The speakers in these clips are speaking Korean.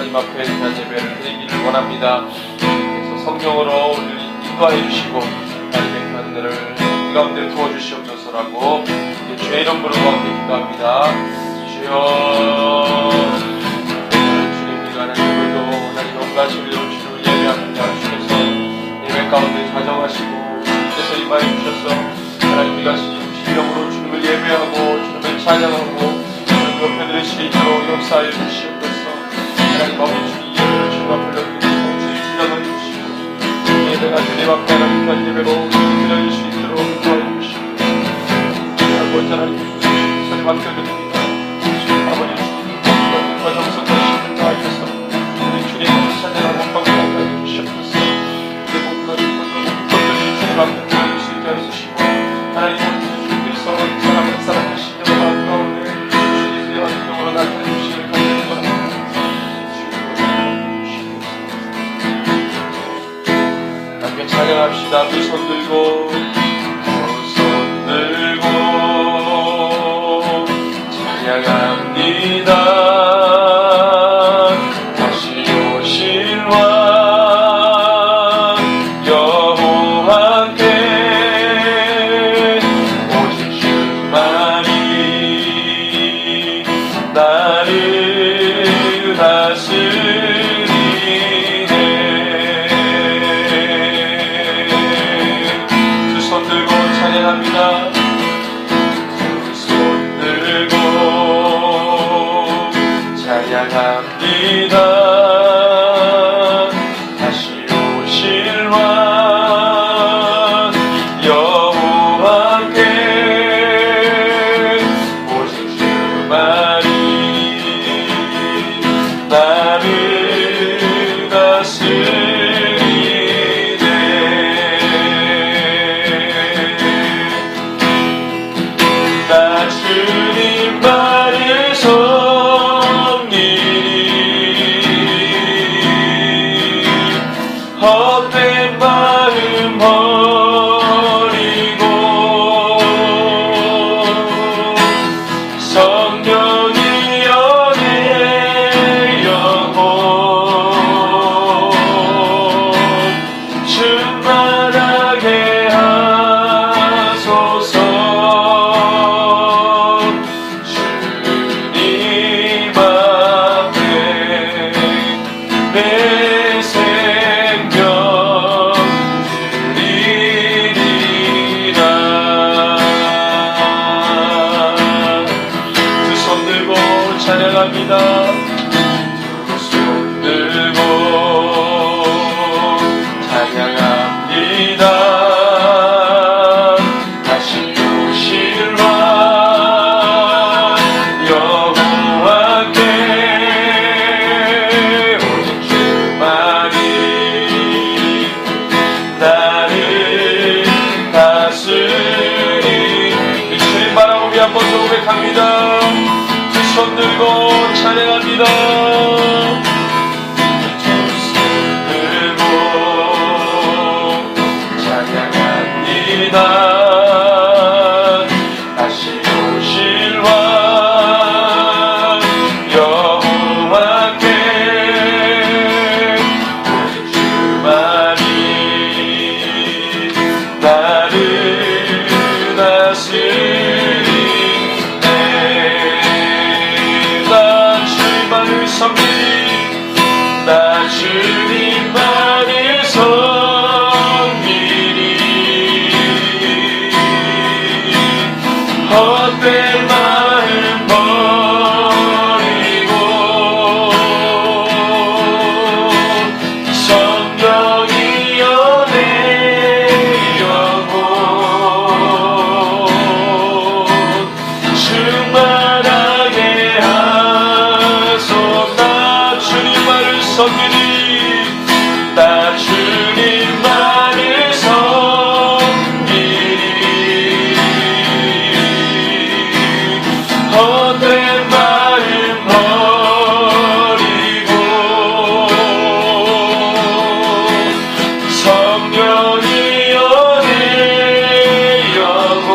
하나님 앞에 귀한 예배를 드리기를 원합니다. 그래서 성령으로 우리를 인도하여 주시고 하나님의 귀한 은혜를 우리 가운데 부어주시옵소서라고 죄 이름 부르고 함께 기도합니다. 주여, 주님 하나님 오늘도 하나님 온갖 진리로 주를 예배합니다. 주께서 예배 가운데 자정하시고 주께서 임하여 주셔서 하나님 우리가 신령으로 주님을 예배하고 주님을 찬양하고 주님 옆에 들으실 수 있도록 역사하여 주시옵소서. 하나님 아버지 주님 예배를 주님 앞에 드리고 주님 주장하여 주시고 예배가 주님 앞에 하나님 귀한 예배로 드려질 수 있도록 도와주시고 아버지 하나님 주님 앞에 드립니다. 아버지 주님 정성하시는 나에게서 우리 주님을 찬양하고 감사하여 주시옵소서. 내 몸과 것들이 주님 앞에 드릴 수 있게 해주시고 하나님 주님께서 사람을 사랑하시며 마음 가운데 주님의 영으로 나타내주시길 감사합니다. 함께 찬양합시다. 두 손 들고 찬양합니다. 다시 오실 왕 여호와께 오직 주만이 나를 다스리네. 두 손 들고 찬양합니다. 찬양합니다. 다시 오실 왕 여호와께 오직 주만이 나를 다스리네. 나 주님 말에서 헛된 마음 버리고 성령의 연애 영혼 충만하게 하소서. 주님 앞에 내 생명 드리리라. 두 손 들고 찬양합니다. 두 손 들고 찬양합니다. 다시 오실 왕 여호와께 오직 주만이 나를 다스리. 주님 바라보 우리 한 번 더 고백합니다. 두 손 들고 찬양합니다. 두 손 들고 찬양합니다. 다시 오실 왕 여호와께 오직 주만이 나를 다스리네. 나 주님만을 섬기리. 나 주님만을 섬기리. 헛된 마음 버리고 성령의 연애 영혼 충만하게 하소서. 나 주님만을 섬기리. 나 주님만을 섬기리. 헛된 마음 버리고 성령의 연애 영혼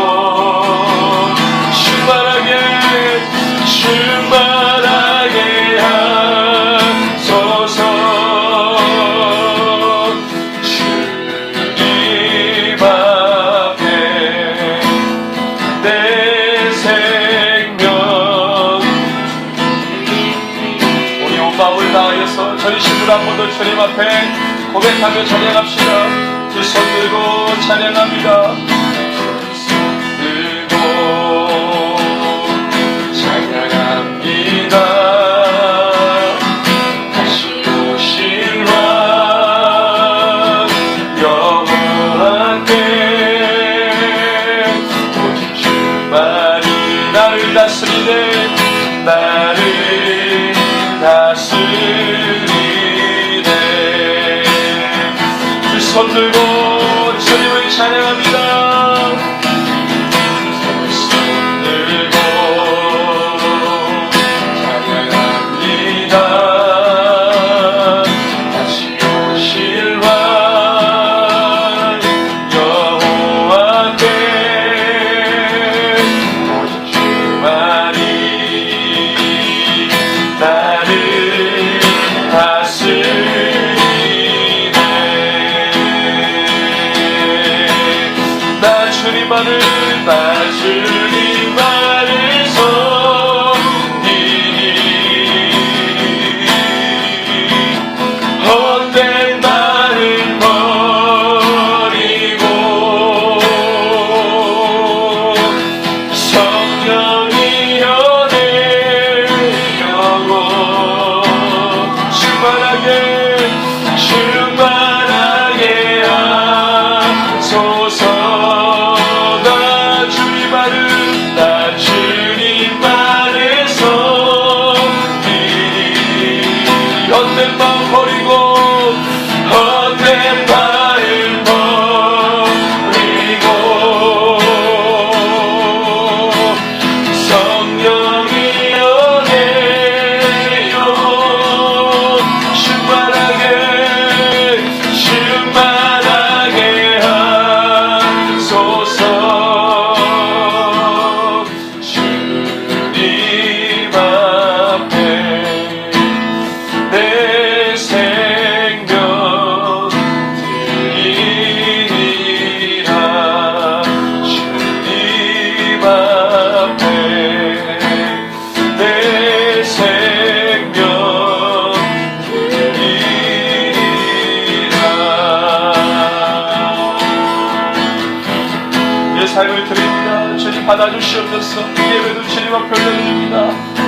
충만하게 하소서. 전심으로 한 번 더 주님 앞에 고백하며 찬양합시다. 두 손 들고 찬양합니다. 두 손 들고 찬양합니다. 다시 오실 왕 영원하게 오직 주만이 나를 다스리네. 나를 다스리네. 두 손 들고 주님을 찬양합니다. 두 손 들고 찬양합니다. 다시 오실 왕 여호와께 오직 주만이 나를 다스리네. 나 주님만을 섬기니 헛된 말을 버리고 성령이여 내 영혼 충만하게 하소서. 나 주님만을 섬기니 헛된 마음 버리고 헛된 말을 버리고 성령이여 내 영혼 충만하게 하소서. 주님 앞에 내 생명 드리리라. 주님 앞에 내 생명 드리리라. 내 삶을 드립니다. 주님 받아주시옵소서. 예배도 주님 앞에 올려드립니다.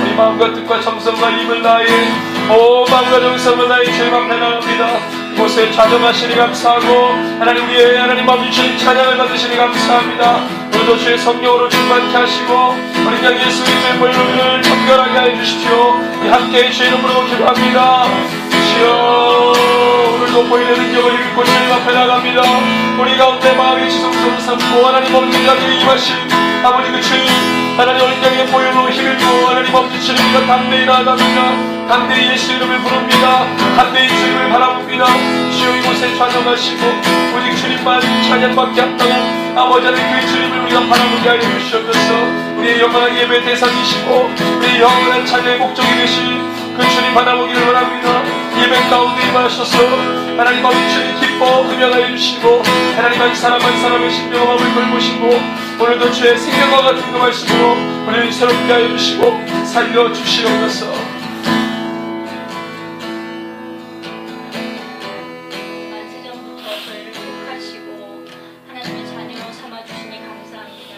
우리 마음과 뜻과 정성과 힘을 다해 마음과 정성을 다해 주님 앞에 나갑니다. 이곳에 좌정하시니 감사하고 하나님 위에 하나님 아버지 주님 찬양을 받으시니 감사합니다. 오늘도 주의 성령으로 충만케 하시고 어린 양 예수님의 볼륨을 정결하게 하여 주십시오. 우리 함께 주의 이름으로 기도합니다. 주여, 오늘도 보이는 능력을 입고 주님 앞에 나갑니다. 우리 가운데 마음의 지성소를 삼고 하나님 아버지 자기의 임하신 아버지 그 주님 하나님 어린 양의 보혈로 힘을 부어 하나님 아버지 주님과 담대히 나아갑니다. 담대히 예수 이름을 부릅니다. 담대히 주님을 바라봅니다. 주여, 이곳에 찬양하시고 오직 주님만 찬양받게 합당한 아버지 하나님 그 주님을 우리가 바라보게 하여 주시옵소서. 우리의 영원한 예배 대상이시고 우리의 영원한 찬양의 목적이 되신 그 주님 바라보기를 원합니다. 예배 가운데 임하셔서 하나님 아버지 주님 기뻐 음양하여 주시고 하나님 한 사람 한 사람의 신명함을 걸보시고 오늘도 주의 생명과 같은 그 말씀으로 우리를 새롭게 하여 주시고 살려 주시옵소서. 만세전부터 저희를 택하시고 하나님의 자녀 삼아주시니 감사합니다.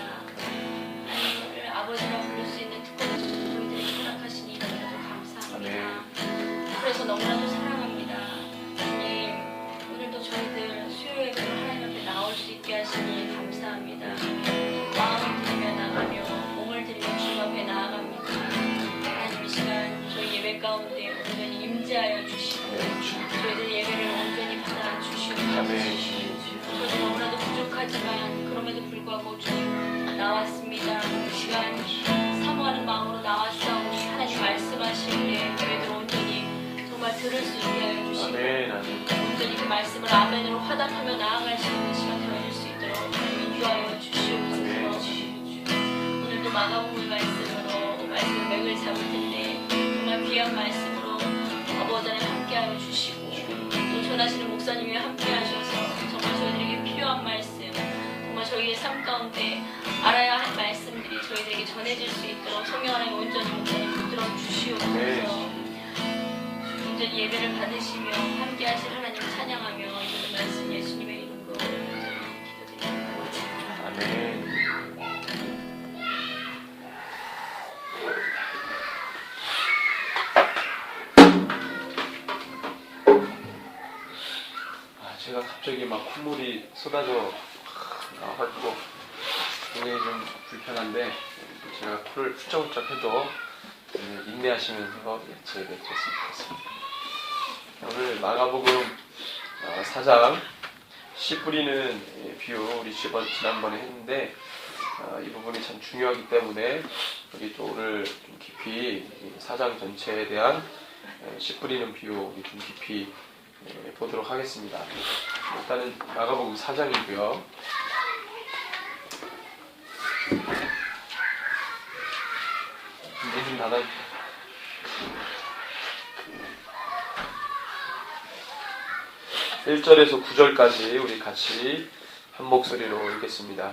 하나님을 아버지라 부를 수 있는 특권을 저희들에게 허락하시니 너무나도 감사합니다. 그래서 너무나도 사랑합니다. 주님, 오늘도 저희들 수요예배로 하나님 앞에 나올 수 있게 하시니 감사합니다. 마음을 들이며 나가며 몸을 들이며 주님 앞에 나아갑니다. 하나님 이 시간 저희 예배 가운데 온전히 임재하여 주시고 저희들 예배를 온전히 받아 주시옵소서. 저도 너무나도 부족하지만 그럼에도 불구하고 주님 나왔습니다. 이 시간 사모하는 마음으로 나왔사오니 하나님 말씀하실 때 저희들 온전히 정말 들을 수 있게 하여 주시고 온전히 그 말씀을 아멘으로 화답하며 나아갈 수 있는 시간 되어질 수 있도록 인도하여 주시옵소서. 오늘도 마가복음 말씀으로 말씀을 맥을 잡을 텐데 정말 귀한 말씀으로 아버지 하나님 함께하여 주시고 또 전하시는 목사님이 함께하셔서 정말 저희들에게 필요한 말씀 정말 저희의 삶 가운데 알아야 할 말씀들이 저희들에게 전해질 수 있도록 성령 하나님 온전히 목사님 붙들어 주시옵소서. 온전히 예배를 받으시며 함께 하실 하나님을 찬양하며 이런 말씀 예수님의 이름으로 기도드립니다. 아멘. 제가 갑자기 막 콧물이 쏟아져 나와가지고 굉장히 좀 불편한데 제가 코를 훌쩍훌쩍 해도 인내하시면서 제외됐으면 좋겠습니다. 오늘 마가복음 4장 씨 뿌리는 비유 우리 지난번에 했는데 이 부분이 참 중요하기 때문에 우리 또 오늘 좀 깊이 4장 전체에 대한 씨 뿌리는 비유 우리 좀 깊이 보도록 하겠습니다. 일단은 마가복음 4장이고요. 예좀 닫아. 1절에서 9절까지 우리 같이 한 목소리로 읽겠습니다.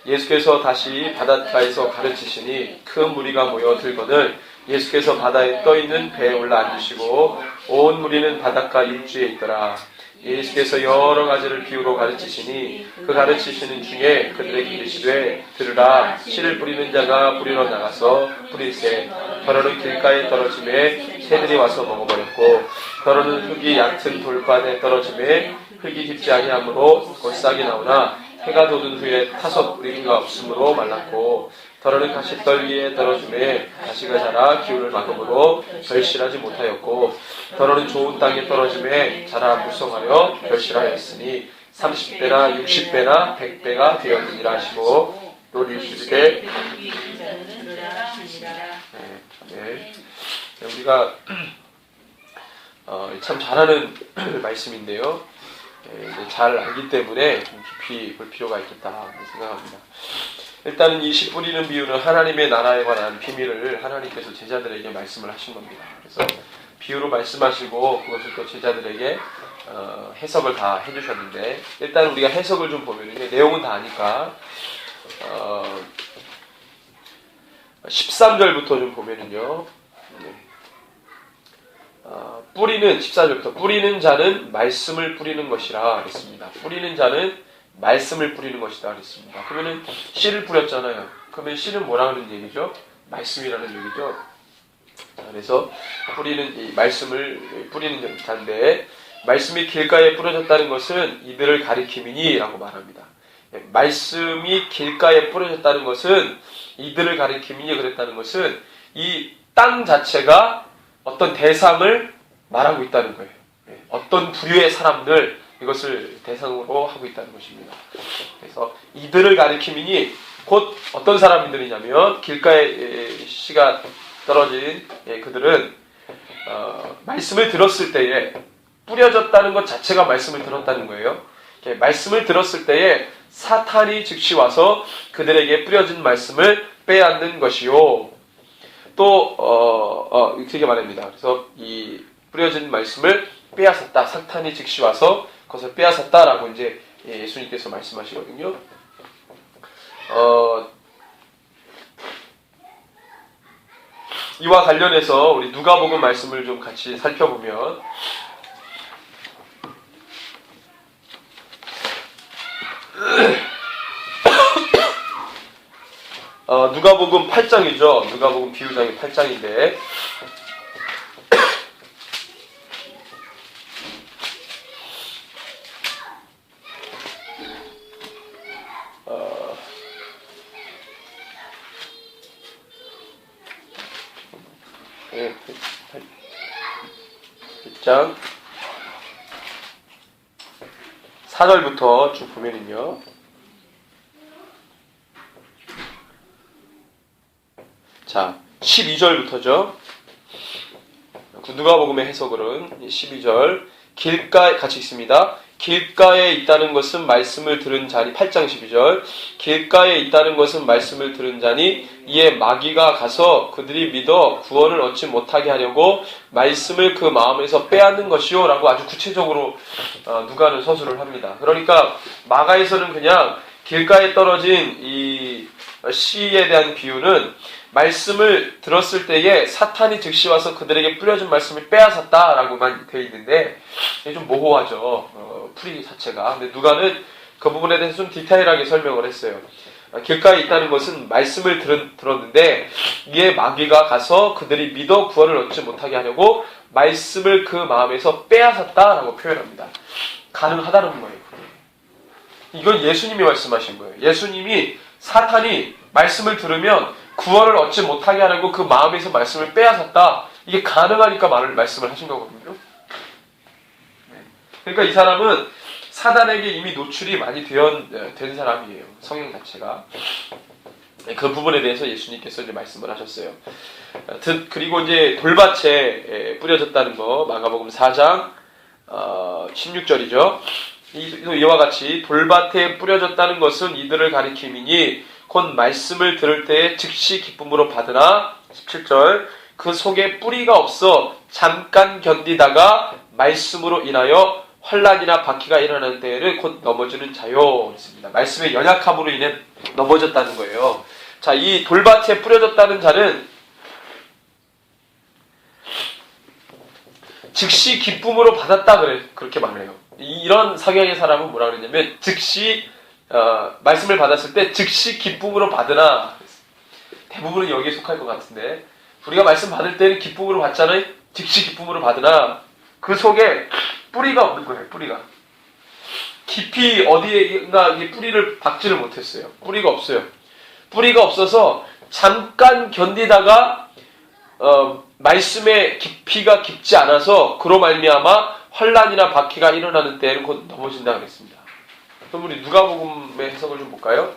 예수께서 다시 바닷가에서 가르치시니 큰 무리가 모여 들거늘 예수께서 바다에 떠있는 배에 올라 앉으시고 온 무리는 바닷가 육지에 있더라. 예수께서 여러 가지를 비유로 가르치시니 그 가르치시는 중에 그들에게 이르시되 들으라. 씨를 뿌리는 자가 뿌리러 나가서 뿌릴새 더러는 길가에 떨어짐에 새들이 와서 먹어버렸고 더러는 흙이 얕은 돌판에 떨어짐에 흙이 깊지 아니하므로 곧 싹이 나오나 해가 돋은 후에 타서 뿌리기가 없으므로 말랐고 더러는 가시떨 위에 떨어짐에 가시가 자라 기울을 막음으로 결실하지 못하였고 더러는 좋은 땅에 떨어짐에 자라 무성하여 결실하였으니 30배나 60배나 100배가 되었느니라 하시고 또 이르시되 우리가 참 잘하는 말씀인데요. 잘 알기 때문에 좀 깊이 볼 필요가 있겠다 생각합니다. 일단은 이 씨 뿌리는 비유는 하나님의 나라에 관한 비밀을 하나님께서 제자들에게 말씀을 하신 겁니다. 그래서 비유로 말씀하시고 그것을 또 제자들에게 해석을 다 해주셨는데 일단 우리가 해석을 좀 보면 내용은 다 아니까 13절부터 좀 보면은요. 뿌리는 14절부터 뿌리는 자는 말씀을 뿌리는 것이라 그랬습니다. 뿌리는 자는 말씀을 뿌리는 것이다 그랬습니다. 그러면은 씨를 뿌렸잖아요. 그러면 씨는 뭐라 하는 얘기죠? 말씀이라는 얘기죠. 그래서 뿌리는 이 말씀을 뿌리는 자인데 말씀이 길가에 뿌려졌다는 것은 이들을 가리킴이니라고 말합니다. 말씀이 길가에 뿌려졌다는 것은 이들을 가리킴이니 그랬다는 것은 이 땅 자체가 어떤 대상을 말하고 있다는 거예요. 어떤 부류의 사람들 이것을 대상으로 하고 있다는 것입니다. 그래서 이들을 가리킴이니 곧 어떤 사람들이냐면 길가에 씨가 떨어진 그들은 말씀을 들었을 때에 뿌려졌다는 것 자체가 말씀을 들었다는 거예요. 말씀을 들었을 때에 사탄이 즉시 와서 그들에게 뿌려진 말씀을 빼앗는 것이요. 또 이렇게 말합니다. 그래서 이 뿌려진 말씀을 빼앗았다. 사탄이 즉시 와서 그것을 빼앗았다라고 이제 예수님께서 말씀하시거든요. 이와 관련해서 우리 누가복음 말씀을 좀 같이 살펴보면 누가복음 8장이죠. 누가복음 비유장이 8장인데 장 4절부터 쭉 보면은요. 자, 12절부터죠. 누가복음의 해석으로는 12절 길가에 같이 있습니다. 길가에 있다는 것은 말씀을 들은 자니 8장 12절 길가에 있다는 것은 말씀을 들은 자니 이에 마귀가 가서 그들이 믿어 구원을 얻지 못하게 하려고 말씀을 그 마음에서 빼앗는 것이요 라고 아주 구체적으로 누가는 서술을 합니다. 그러니까 마가에서는 그냥 길가에 떨어진 이 씨에 대한 비유는 말씀을 들었을 때에 사탄이 즉시 와서 그들에게 뿌려준 말씀을 빼앗았다라고만 되어 있는데 이게 좀 모호하죠. 풀이 자체가. 근데 누가는 그 부분에 대해서 좀 디테일하게 설명을 했어요. 길가에 있다는 것은 말씀을 들었는데 이에 마귀가 가서 그들이 믿어 구원을 얻지 못하게 하려고 말씀을 그 마음에서 빼앗았다라고 표현합니다. 가능하다는 거예요. 이건 예수님이 말씀하신 거예요. 예수님이 사탄이 말씀을 들으면 구원을 얻지 못하게 하려고 그 마음에서 말씀을 빼앗았다. 이게 가능하니까 말씀을 하신 거거든요. 그러니까 이 사람은 사단에게 이미 노출이 많이 된 사람이에요. 성령 자체가. 그 부분에 대해서 예수님께서 이제 말씀을 하셨어요. 그리고 이제 돌밭에 뿌려졌다는 거, 마가복음 4장 16절이죠. 이와 같이 돌밭에 뿌려졌다는 것은 이들을 가리킴이니 곧 말씀을 들을 때에 즉시 기쁨으로 받으나 17절 그 속에 뿌리가 없어 잠깐 견디다가 말씀으로 인하여 환난이나 박해가 일어나는 때에는 곧 넘어지는 자요. 있습니다. 말씀의 연약함으로 인해 넘어졌다는 거예요. 자, 이 돌밭에 뿌려졌다는 자는 즉시 기쁨으로 받았다 그렇게 말해요. 이런 성향의 사람은 뭐라 그랬냐면 즉시 말씀을 받았을 때 즉시 기쁨으로 받으나 대부분은 여기에 속할 것 같은데 우리가 말씀 받을 때는 기쁨으로 받잖아요. 즉시 기쁨으로 받으나 그 속에 뿌리가 없는 거예요. 뿌리가 깊이 어디에가 뿌리를 박지를 못했어요. 뿌리가 없어요. 뿌리가 없어서 잠깐 견디다가 말씀의 깊이가 깊지 않아서 그로 말미암아 환난이나 박해가 일어나는 때에는 곧 넘어진다 그랬습니다. 그럼 우리 누가복음의 해석을 좀 볼까요?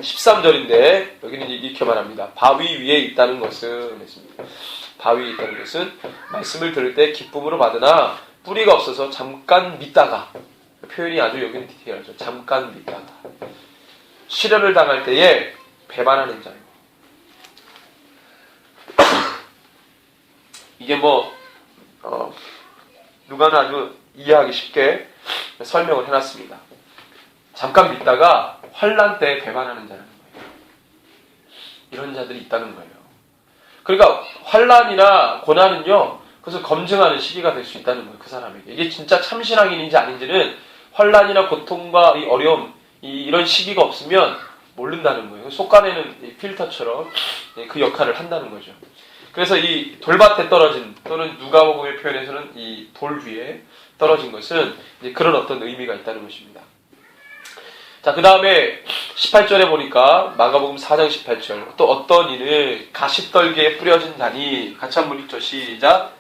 13절인데 여기는 이렇게 말합니다. 바위 위에 있다는 것은 바위 위에 있다는 것은 말씀을 들을 때 기쁨으로 받으나 뿌리가 없어서 잠깐 믿다가 표현이 아주 여기는 디테일하죠. 잠깐 믿다가 시련을 당할 때에 배반하는 자예요. 이게 누가는 아주 이해하기 쉽게 설명을 해놨습니다. 잠깐 믿다가 환난 때 배반하는 자라는 거예요. 이런 자들이 있다는 거예요. 그러니까 환난이나 고난은요, 그것을 검증하는 시기가 될 수 있다는 거예요. 그 사람에게. 이게 진짜 참신앙인인지 아닌지는 환난이나 고통과 이 어려움, 이런 시기가 없으면 모른다는 거예요. 속간에는 필터처럼 그 역할을 한다는 거죠. 그래서 이 돌밭에 떨어진 또는 누가복음의 표현에서는 이 돌 위에 떨어진 것은 이제 그런 어떤 의미가 있다는 것입니다. 자, 그 다음에 18절에 보니까 마가복음 4장 18절 또 어떤 이는 가시떨기에 뿌려진 자니 같이 한번 읽죠. 시작.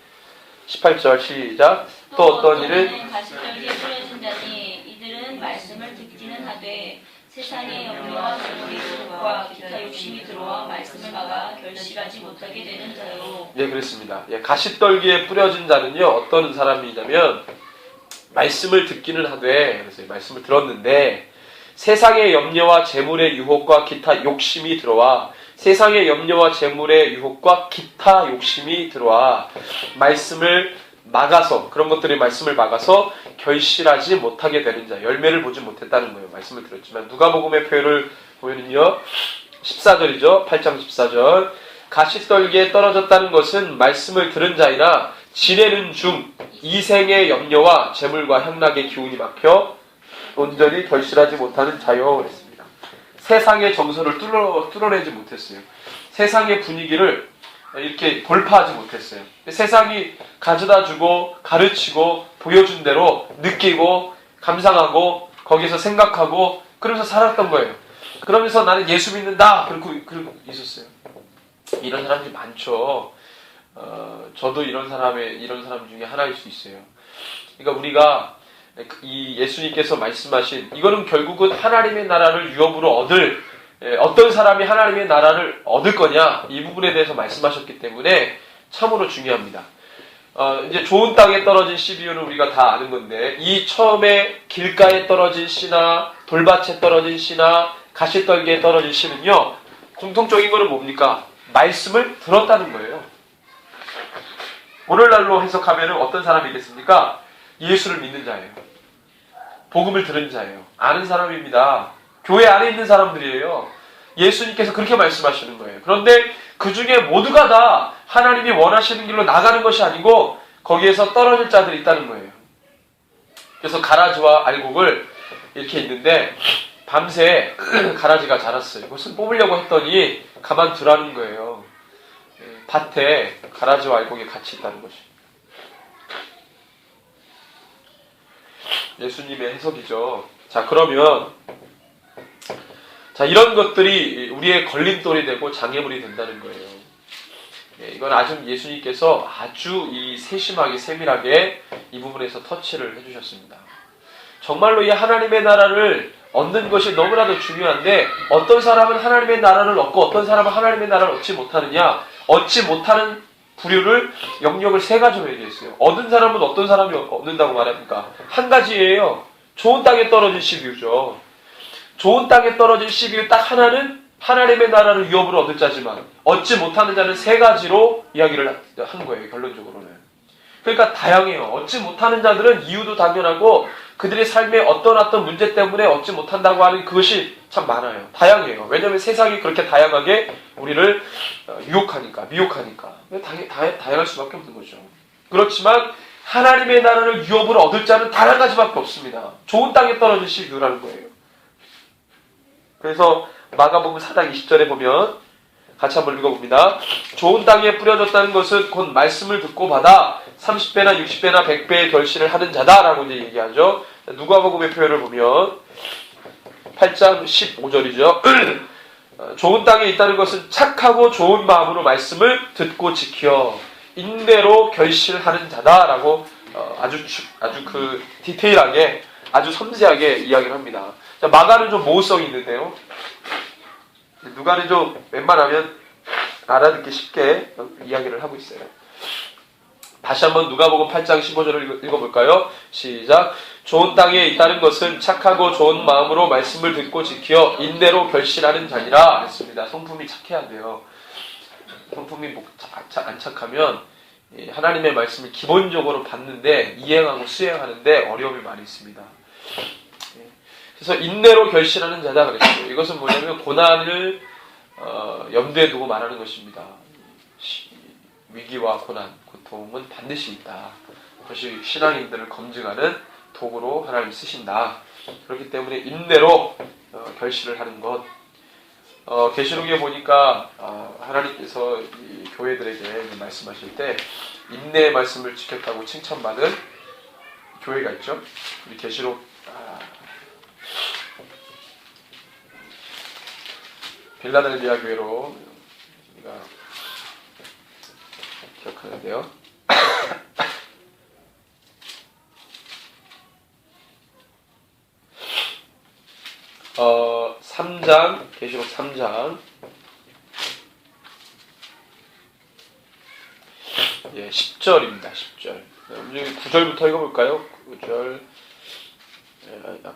18절 시작. 또 어떤 이는 가시떨기에 뿌려진 자니 이들은 말씀을 듣기는 하되 세상의 염려와 재물의 유혹과 기타 욕심이 들어와 말씀을 막아 결실하지 못하게 되는 자요. 예, 그렇습니다. 예, 가시떨기에 뿌려진 자는요 어떤 사람이냐면 말씀을 듣기는 하되 그래서 말씀을 들었는데 세상의 염려와 재물의 유혹과 기타 욕심이 들어와 세상의 염려와 재물의 유혹과 기타 욕심이 들어와 말씀을 막아서 그런 것들이 말씀을 막아서 결실하지 못하게 되는 자, 열매를 보지 못했다는 거예요. 말씀을 들었지만 누가복음의 표현을 보면은요 14절이죠. 8장 14절 가시떨기에 떨어졌다는 것은 말씀을 들은 자이나 지내는 중 이생의 염려와 재물과 향락의 기운이 막혀 온전히 결실하지 못하는 자요 그랬습니다. 세상의 정서를 뚫어내지 못했어요. 세상의 분위기를 이렇게 돌파하지 못했어요. 세상이 가져다주고 가르치고 보여준 대로 느끼고 감상하고 거기서 생각하고 그러면서 살았던 거예요. 그러면서 나는 예수 믿는다 그러고 있었어요. 이런 사람들이 많죠. 저도 이런 사람 중에 하나일 수 있어요. 그러니까 우리가 이 예수님께서 말씀하신 이거는 결국은 하나님의 나라를 유업으로 얻을 어떤 사람이 하나님의 나라를 얻을 거냐 이 부분에 대해서 말씀하셨기 때문에 참으로 중요합니다. 이제 좋은 땅에 떨어진 씨 비유는 우리가 다 아는 건데 이 처음에 길가에 떨어진 씨나 돌밭에 떨어진 씨나 가시떨기에 떨어진 씨는요 공통적인 거는 뭡니까? 말씀을 들었다는 거예요. 오늘날로 해석하면 어떤 사람이겠습니까? 예수를 믿는 자예요. 복음을 들은 자예요. 아는 사람입니다. 교회 안에 있는 사람들이에요. 예수님께서 그렇게 말씀하시는 거예요. 그런데 그 중에 모두가 다 하나님이 원하시는 길로 나가는 것이 아니고 거기에서 떨어질 자들이 있다는 거예요. 그래서 가라지와 알곡을 이렇게 있는데 밤새 가라지가 자랐어요. 그것을 뽑으려고 했더니 가만두라는 거예요. 밭에 가라지와 알곡이 같이 있다는 것이. 예수님의 해석이죠. 자, 그러면 이런 것들이 우리의 걸림돌이 되고 장애물이 된다는 거예요. 이건 아주 예수님께서 아주 이 세심하게 세밀하게 이 부분에서 터치를 해주셨습니다. 정말로 이 하나님의 나라를 얻는 것이 너무나도 중요한데 어떤 사람은 하나님의 나라를 얻고 어떤 사람은 하나님의 나라를 얻지 못하느냐. 얻지 못하는 부류를 영역을 세 가지로 얘기했어요. 얻은 사람은 어떤 사람이 얻는다고 말합니까? 한 가지예요. 좋은 땅에 떨어진 씨비유죠. 좋은 땅에 떨어진 씨비유 딱 하나는 하나님의 나라를 유업으로 얻을 자지만 얻지 못하는 자는 세 가지로 이야기를 한 거예요. 결론적으로는. 그러니까 다양해요. 얻지 못하는 자들은 이유도 당연하고 그들의 삶에 어떤 문제 때문에 얻지 못한다고 하는 그것이 참 많아요. 다양해요. 왜냐하면 세상이 그렇게 다양하게 우리를 유혹하니까, 미혹하니까. 다양할 수밖에 없는 거죠. 그렇지만 하나님의 나라를 유업으로 얻을 자는 단 한 가지밖에 없습니다. 좋은 땅에 떨어진 씨비유라는 거예요. 그래서 마가복음 4장 20절에 보면 같이 한번 읽어봅니다. 좋은 땅에 뿌려졌다는 것은 곧 말씀을 듣고 받아 30배나 60배나 100배의 결실을 하는 자다라고 이제 얘기하죠. 누가복음의 표현을 보면 8장 15절이죠. 좋은 땅에 있다는 것은 착하고 좋은 마음으로 말씀을 듣고 지켜 인내로 결실하는 자다라고 아주 그 디테일하게 아주 섬세하게 이야기를 합니다. 자, 마가는 좀 모호성이 있는데요. 누가는 좀 웬만하면 알아듣기 쉽게 이야기를 하고 있어요. 다시 한번 누가복음 8장 15절을 읽어볼까요? 시작. 좋은 땅에 있다는 것은 착하고 좋은 마음으로 말씀을 듣고 지켜 인내로 결실하는 자니라 했습니다. 성품이 착해야 돼요. 성품이 안 착하면 하나님의 말씀을 기본적으로 받는데 이행하고 수행하는데 어려움이 많이 있습니다. 그래서 인내로 결실하는 자다 그랬어요. 이것은 뭐냐면 고난을 염두에 두고 말하는 것입니다. 위기와 고난, 고통은 반드시 있다. 그것이 신앙인들을 검증하는 도구로 하나님 쓰신다. 그렇기 때문에 인내로 결실을 하는 것. 계시록에 보니까 하나님께서 이 교회들에게 말씀하실 때 인내의 말씀을 지켰다고 칭찬받은 교회가 있죠. 우리 계시록 빌라델비아 교회로 우리가 기억하는데요. 3장, 계시록 3장 10절입니다. 10절. 9절부터 읽어볼까요? 9절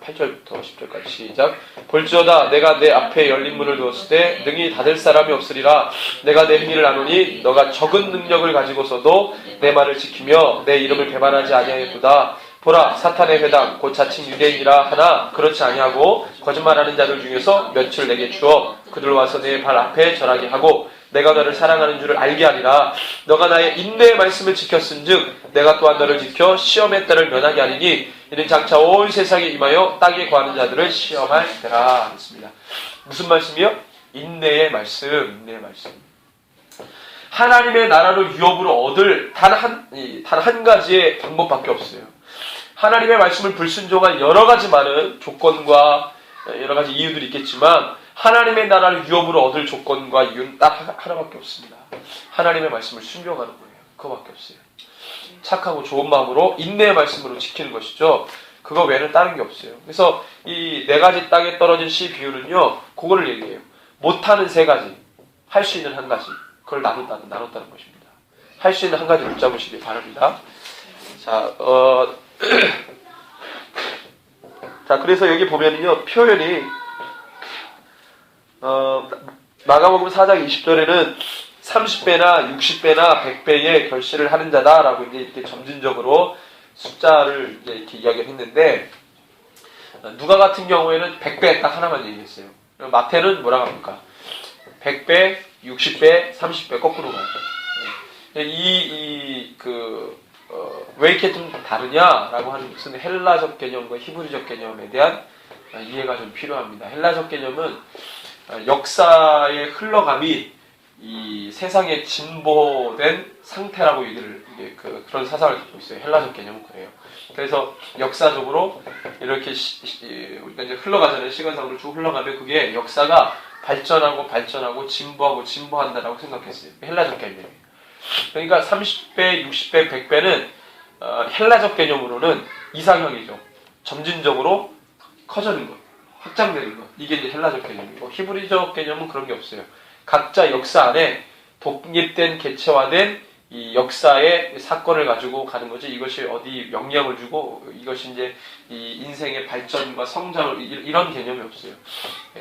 8절부터 10절까지 시작. 볼지어다 내가 내 앞에 열린 문을 두었을 때 능히 닫을 사람이 없으리라. 내가 내 행위를 아노니 너가 적은 능력을 가지고서도 내 말을 지키며 내 이름을 배반하지 아니하였도다. 보라 사탄의 회당 곧 자칭 유대인이라 하나 그렇지 아니하고 거짓말하는 자들 중에서 몇을 내게 주어 그들 와서 내 발 앞에 절하게 하고 내가 너를 사랑하는 줄을 알게 하리라. 너가 나의 인내의 말씀을 지켰은즉 내가 또한 너를 지켜 시험의 때를 면하게 하리니 이는 장차 온 세상에 임하여 땅에 거하는 자들을 시험할 때라 했습니다. 무슨 말씀이요? 인내의 말씀. 인내의 말씀. 하나님의 나라를 유업으로 얻을 단 한 가지의 방법밖에 없어요. 하나님의 말씀을 불순종한 여러 가지 많은 조건과 여러 가지 이유들이 있겠지만 하나님의 나라를 유업으로 얻을 조건과 이유는 딱 하나밖에 없습니다. 하나님의 말씀을 순종하는 거예요. 그거밖에 없어요. 착하고 좋은 마음으로 인내의 말씀으로 지키는 것이죠. 그거 외에는 다른 게 없어요. 그래서 이 네 가지 땅에 떨어진 씨 비유는요, 그거를 얘기해요. 못하는 세 가지, 할 수 있는 한 가지, 그걸 나눴다는 것입니다. 할 수 있는 한 가지 붙잡으시기 바랍니다. 자, 자, 그래서 여기 보면은요, 표현이, 마가복음 4장 20절에는 30배나 60배나 100배의 결실을 하는 자다라고 이제 이렇게 점진적으로 숫자를 이제 이렇게 이야기를 했는데, 누가 같은 경우에는 100배 딱 하나만 얘기했어요. 마태는 뭐라고 합니까? 100배, 60배, 30배 거꾸로 가요. 왜 이렇게 좀 다르냐라고 하는 것은 헬라적 개념과 히브리적 개념에 대한 이해가 좀 필요합니다. 헬라적 개념은 역사의 흘러감이 이 세상에 진보된 상태라고 그런 사상을 갖고 있어요. 헬라적 개념은 그래요. 그래서 역사적으로 이렇게 우리가 이제 흘러가잖아요. 시간상으로 쭉 흘러가면 그게 역사가 발전하고 진보한다라고 생각했어요. 헬라적 개념이에요. 그러니까 30배, 60배, 100배는 헬라적 개념으로는 이상형이죠. 점진적으로 커지는 것, 확장되는 것. 이게 이제 헬라적 개념이고 히브리적 개념은 그런 게 없어요. 각자 역사 안에 독립된 개체화된 이 역사의 사건을 가지고 가는 거지 이것이 어디 영향을 주고 이것이 이제 이 인생의 발전과 성장을 이런 개념이 없어요.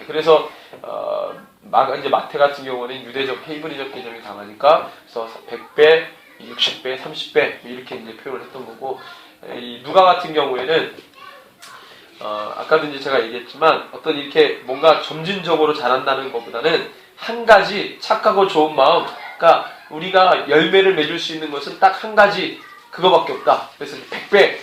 그래서 이제 마태 같은 경우는 유대적 히브리적 개념이 강하니까 그래서 100배, 60배, 30배 이렇게 이제 표현을 했던 거고 이 누가 같은 경우에는 아까도 이제 제가 얘기했지만 어떤 이렇게 뭔가 점진적으로 자란다는 것보다는 한 가지 착하고 좋은 마음, 그러니까 우리가 열매를 맺을 수 있는 것은 딱 한 가지 그거밖에 없다. 그래서 100배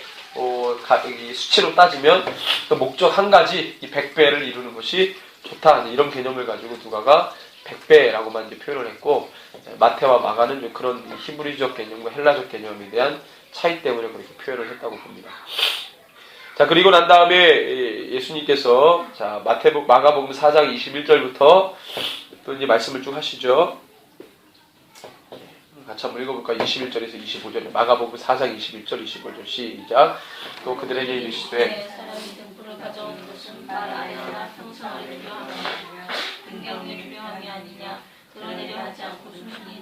이 수치로 따지면 그 목적 한 가지 이 100배를 이루는 것이 좋다. 이런 개념을 가지고 누가가 100배라고만 이제 표현을 했고 마태와 마가는 그런 히브리적 개념과 헬라적 개념에 대한 차이 때문에 그렇게 표현을 했다고 봅니다. 자, 그리고 난 다음에 예수님께서 자, 마가복음 4장 21절부터 또 이제 말씀을 쭉 하시죠. 같이 한번 읽어볼까요? 21절에서 25절에 마가복음 4장 21절 25절 시작. 또 그들에게 이르시되 사람이 등불을 가져오는 것은 말 아래나 평상을 내려 하느냐 등경에 주려 함이 아니냐 드러내려 하지 않고 순순히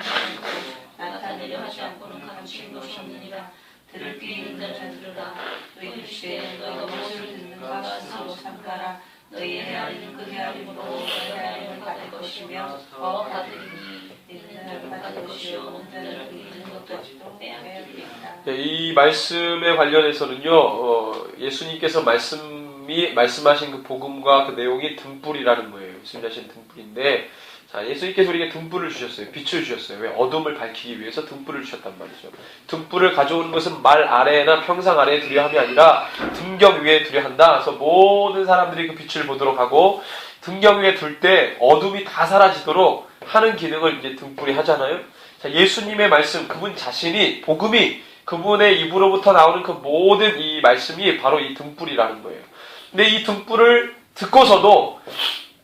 나타내려 하지 않고는 감추인 것이 없느니라. 들을 귀 있는 자는 들으라. 너희 시대에 너희가 무엇을 듣는가 스스로 삼가라. 너희의 헤아리는 그 헤아림으로 너희의 헤아림을 받을 것이며 더 받으리니 있는 자를 받을 것이요 없는 자를 있는 것도 빼앗기리라. 이 말씀에 관련해서는요, 예수님께서 말씀하신 그 복음과 그 내용이 등불이라는 거예요. 예수님 자신 등불인데, 자, 예수님께서 우리에게 등불을 주셨어요. 빛을 주셨어요. 왜? 어둠을 밝히기 위해서 등불을 주셨단 말이죠. 등불을 가져오는 것은 말 아래나 평상 아래에 두려 함이 아니라 등경 위에 두려 한다. 그래서 모든 사람들이 그 빛을 보도록 하고 등경 위에 둘 때 어둠이 다 사라지도록 하는 기능을 이제 등불이 하잖아요. 자, 예수님의 말씀, 그분 자신이 복음이 그분의 입으로부터 나오는 그 모든 이 말씀이 바로 이 등불이라는 거예요. 근데 이 등불을 듣고서도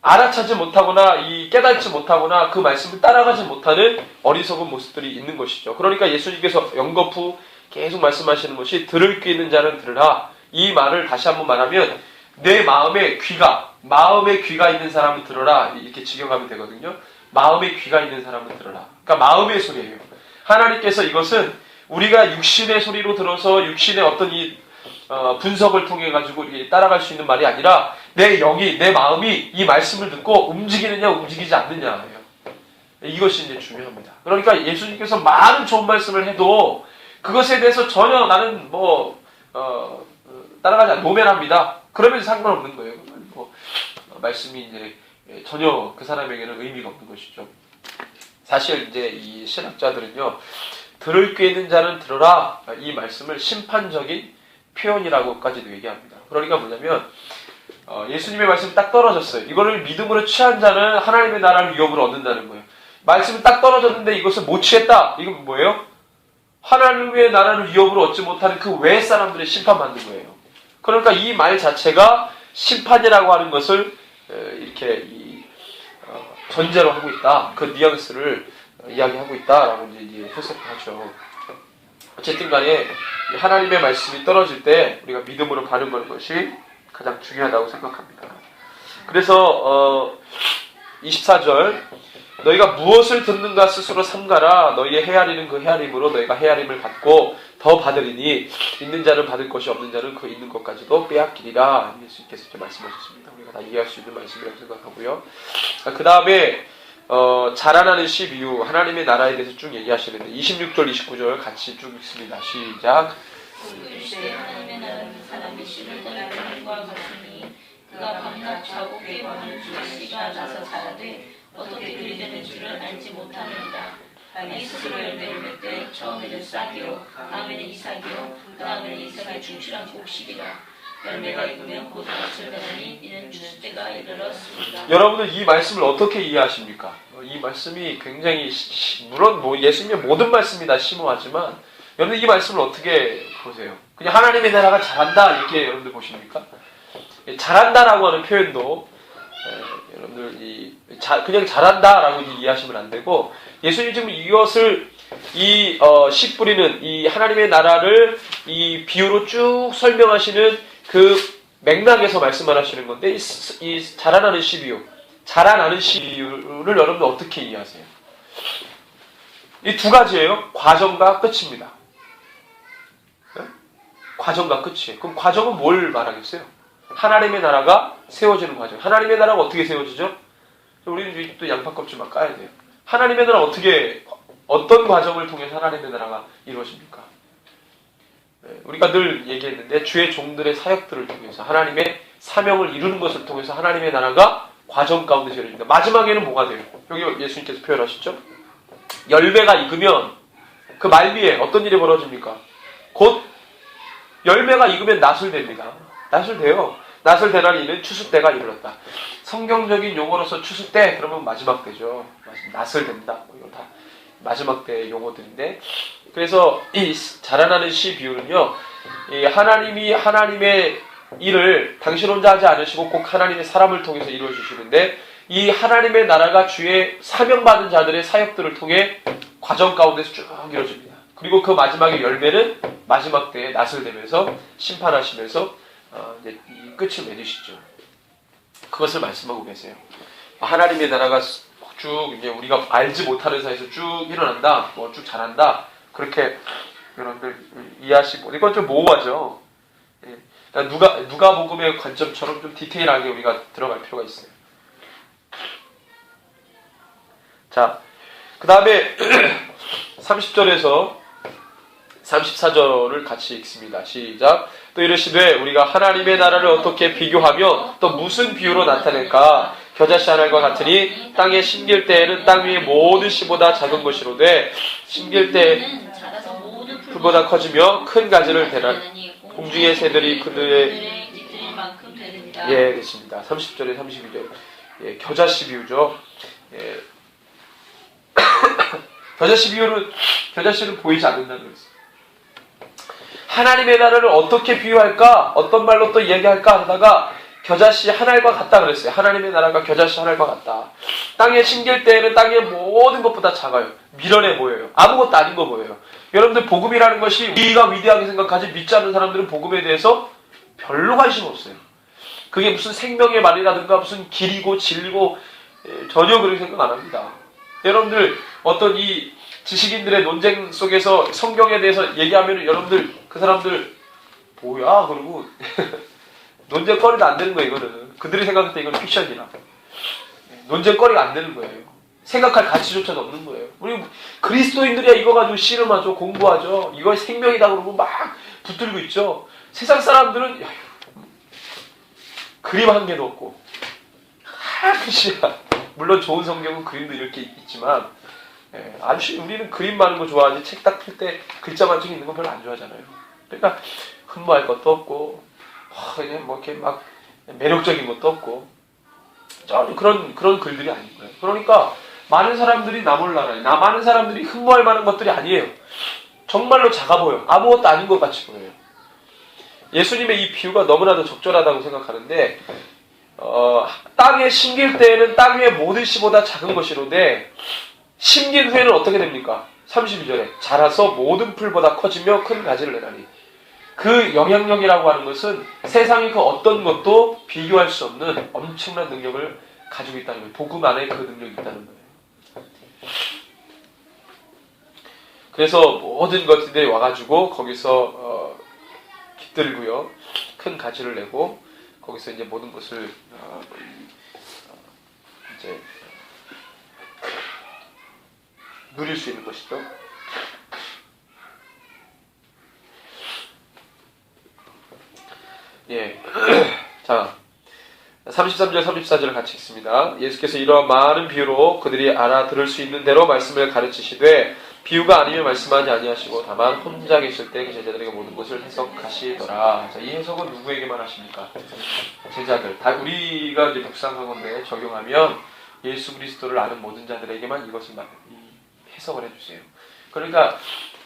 알아차지 못하거나 깨닫지 못하거나 그 말씀을 따라가지 못하는 어리석은 모습들이 있는 것이죠. 그러니까 예수님께서 연거푸 계속 말씀하시는 것이 들을 귀 있는 자는 들으라. 이 말을 다시 한번 말하면 내 마음의 귀가 있는 사람은 들어라. 이렇게 직역하면 되거든요. 마음의 귀가 있는 사람은 들어라. 그러니까 마음의 소리예요. 하나님께서 이것은 우리가 육신의 소리로 들어서 육신의 어떤 분석을 통해 가지고 따라갈 수 있는 말이 아니라 내 영이, 내 마음이 이 말씀을 듣고 움직이느냐 움직이지 않느냐예요. 이것이 이제 중요합니다. 그러니까 예수님께서 많은 좋은 말씀을 해도 그것에 대해서 전혀 나는 따라가지 않는 노면합니다. 그러면 상관없는 거예요. 말씀이 이제 전혀 그 사람에게는 의미가 없는 것이죠. 사실 이제 이 신학자들은요, 들을 귀 있는 자는 들어라. 이 말씀을 심판적인 표현이라고까지도 얘기합니다. 그러니까 뭐냐면 예수님의 말씀이 딱 떨어졌어요. 이거를 믿음으로 취한 자는 하나님의 나라를 위협으로 얻는다는 거예요. 말씀이 딱 떨어졌는데 이것을 못 취했다. 이건 뭐예요? 하나님의 나라를 위협으로 얻지 못하는 그 외 사람들의 심판받는 거예요. 그러니까 이 말 자체가 심판이라고 하는 것을 이렇게 전제로 하고 있다. 그 뉘앙스를 이야기하고 있다라고 이제 해석하죠. 어쨌든 간에 하나님의 말씀이 떨어질 때 우리가 믿음으로 바른 것이 가장 중요하다고 생각합니다. 그래서 24절 너희가 무엇을 듣는가 스스로 삼가라. 너희의 헤아리는 그 헤아림으로 너희가 헤아림을 받고 더 받으리니 있는 자는 받을 것이 없는 자는 그 있는 것까지도 빼앗기리라. 예수님께서 이렇게 말씀하셨습니다. 우리가 다 이해할 수 있는 말씀이라고 생각하고요. 그 다음에 자라나는 십 이후 하나님의 나라에 대해서 쭉 얘기하시는데 26절 29절 같이 쭉 읽습니다. 시작. 하나님의 나라는 사람이 씨를 떠나 것과 같으니 그가 밤낮 자고 깨어나는 씨가 나서 자라되 어떻게 그리 되는 줄을 알지 못하느니라. 땅이 스스로 열매를 맺되 처음에는 싹이요 다음에는 이삭이요 그 다음에는 이삭의 충실한 곡식이라. 열매가 익으면 곧 밭을 베느니 이는 추수 때가 이르렀습니다. 여러분은 이 말씀을 어떻게 이해하십니까? 이 말씀이 굉장히 물론 예수님의 모든 말씀이 다 심오하지만 여러분 이 말씀을 어떻게 보세요? 그냥 하나님의 나라가 잘한다 이렇게 여러분들 보십니까? 잘한다라고 하는 표현도 여러분들 그냥 잘한다라고 이해하시면 안 되고 예수님 지금 이것을 씨 뿌리는 이 하나님의 나라를 이 비유로 쭉 설명하시는 그 맥락에서 말씀을 하시는 건데 이 자라나는 씨 비유, 자라나는 씨 비유를 여러분들 어떻게 이해하세요? 이 두 가지예요. 과정과 끝입니다. 네? 과정과 끝이에요. 그럼 과정은 뭘 말하겠어요? 하나님의 나라가 세워지는 과정. 하나님의 나라가 어떻게 세워지죠? 우리는 또 양파껍질 막 까야 돼요. 하나님의 나라 어떤 과정을 통해서 하나님의 나라가 이루어집니까? 우리가 늘 얘기했는데 주의 종들의 사역들을 통해서 하나님의 사명을 이루는 것을 통해서 하나님의 나라가 과정 가운데 이루어집니다. 마지막에는 뭐가 돼요? 여기 예수님께서 표현하셨죠? 열매가 익으면 그 말미에 어떤 일이 벌어집니까? 곧 열매가 익으면 나술됩니다. 나술돼요. 나술되나니 이는 추수 때가 이르렀다. 성경적인 용어로서 추수 때 그러면 마지막 때죠. 나술된다. 이거 다 마지막 때 용어들인데 그래서 이 자라나는 씨 비유는요. 이 하나님이 하나님의 일을 당신 혼자 하지 않으시고 꼭 하나님의 사람을 통해서 이루어 주시는데 이 하나님의 나라가 주의 사명받은 자들의 사역들을 통해 과정 가운데서 쭉 이루어집니다. 그리고 그 마지막의 열매는 마지막 때에 나설되면서 심판하시면서 이제 이 끝을 맺으시죠. 그것을 말씀하고 계세요. 하나님의 나라가 쭉 이제 우리가 알지 못하는 사이에서 쭉 일어난다, 쭉 자란다. 그렇게 여러분들 이해하시고 이건 좀 모호하죠. 누가복음의 관점처럼 좀 디테일하게 우리가 들어갈 필요가 있어요. 자, 그 다음에 30절에서 34절을 같이 읽습니다. 시작. 또 이르시되 우리가 하나님의 나라를 어떻게 비교하며 또 무슨 비유로 나타낼까? 겨자씨 하나과 같으니 땅에 심길 때에는 땅 위의 모든 씨보다 작은 것이로되 심길 때 풀보다 커지며 큰 가지를 대라. 공중의 새들이 그들의 예, 됐습니다. 30절에 32절. 예, 겨자씨 비유죠. 예. 겨자씨는 보이지 않는다는 거였어요. 하나님의 나라를 어떻게 비유할까? 어떤 말로 또 이야기할까? 하다가 겨자씨 한 알과 같다 그랬어요. 하나님의 나라가 겨자씨 한 알과 같다. 땅에 심길 때에는 땅의 모든 것보다 작아요. 미련해 보여요. 아무것도 아닌 거 보여요. 여러분들 복음이라는 것이 우리가 위대하게 생각하지 믿지 않는 사람들은 복음에 대해서 별로 관심 없어요. 그게 무슨 생명의 말이라든가 무슨 길이고 진리고 전혀 그렇게 생각 안 합니다. 여러분들 어떤 이 지식인들의 논쟁 속에서 성경에 대해서 얘기하면 여러분들 그 사람들 뭐야 그러고 논쟁거리도 안 되는 거예요. 이거는 그들이 생각할 때 이건 픽션이라 논쟁거리가 안 되는 거예요. 생각할 가치조차 없는 거예요. 우리 그리스도인들이야 이거 가지고 씨름하죠. 공부하죠. 이거 생명이다 그러고 막 붙들고 있죠. 세상 사람들은 야, 그림 한 개도 없고 글씨야. 물론 좋은 성경은 그림도 이렇게 있지만 아주 우리는 그림 많은 거 좋아하지 책 딱 펼 때 글자만 좀 있는 건 별로 안 좋아하잖아요. 그러니까 흠모할 것도 없고 그냥 뭐 이렇게 막 매력적인 것도 없고 전혀 그런 글들이 아닌 거예요. 그러니까 많은 사람들이 나 몰라요. 많은 사람들이 흠모할 만한 것들이 아니에요. 정말로 작아 보여. 아무것도 아닌 것 같이 보여요. 예수님의 이 비유가 너무나도 적절하다고 생각하는데 땅에 심길 때에는 땅 위의 모든 씨보다 작은 것이로되 심긴 후에는 어떻게 됩니까? 32절에 자라서 모든 풀보다 커지며 큰 가지를 내나니 그 영향력이라고 하는 것은 세상의 그 어떤 것도 비교할 수 없는 엄청난 능력을 가지고 있다는 거예요. 복음 안에 그 능력이 있다는 거예요. 그래서 모든 것들이 와가지고 거기서 깃들고요. 큰 가지를 내고 거기서 이제 모든 것을 이제 누릴 수 있는 것이죠. 예. 자, 33절 34절을 같이 읽습니다. 예수께서 이러한 많은 비유로 그들이 알아들을 수 있는 대로 말씀을 가르치시되 비유가 아니면 말씀하지 아니하시고 다만 혼자 계실 때 그 제자들에게 모든 것을 해석하시더라. 자, 이 해석은 누구에게만 하십니까? 제자들. 다 우리가 이제 묵상한 건데 적용하면 예수 그리스도를 아는 모든 자들에게만 이것을 해석을 해주세요. 그러니까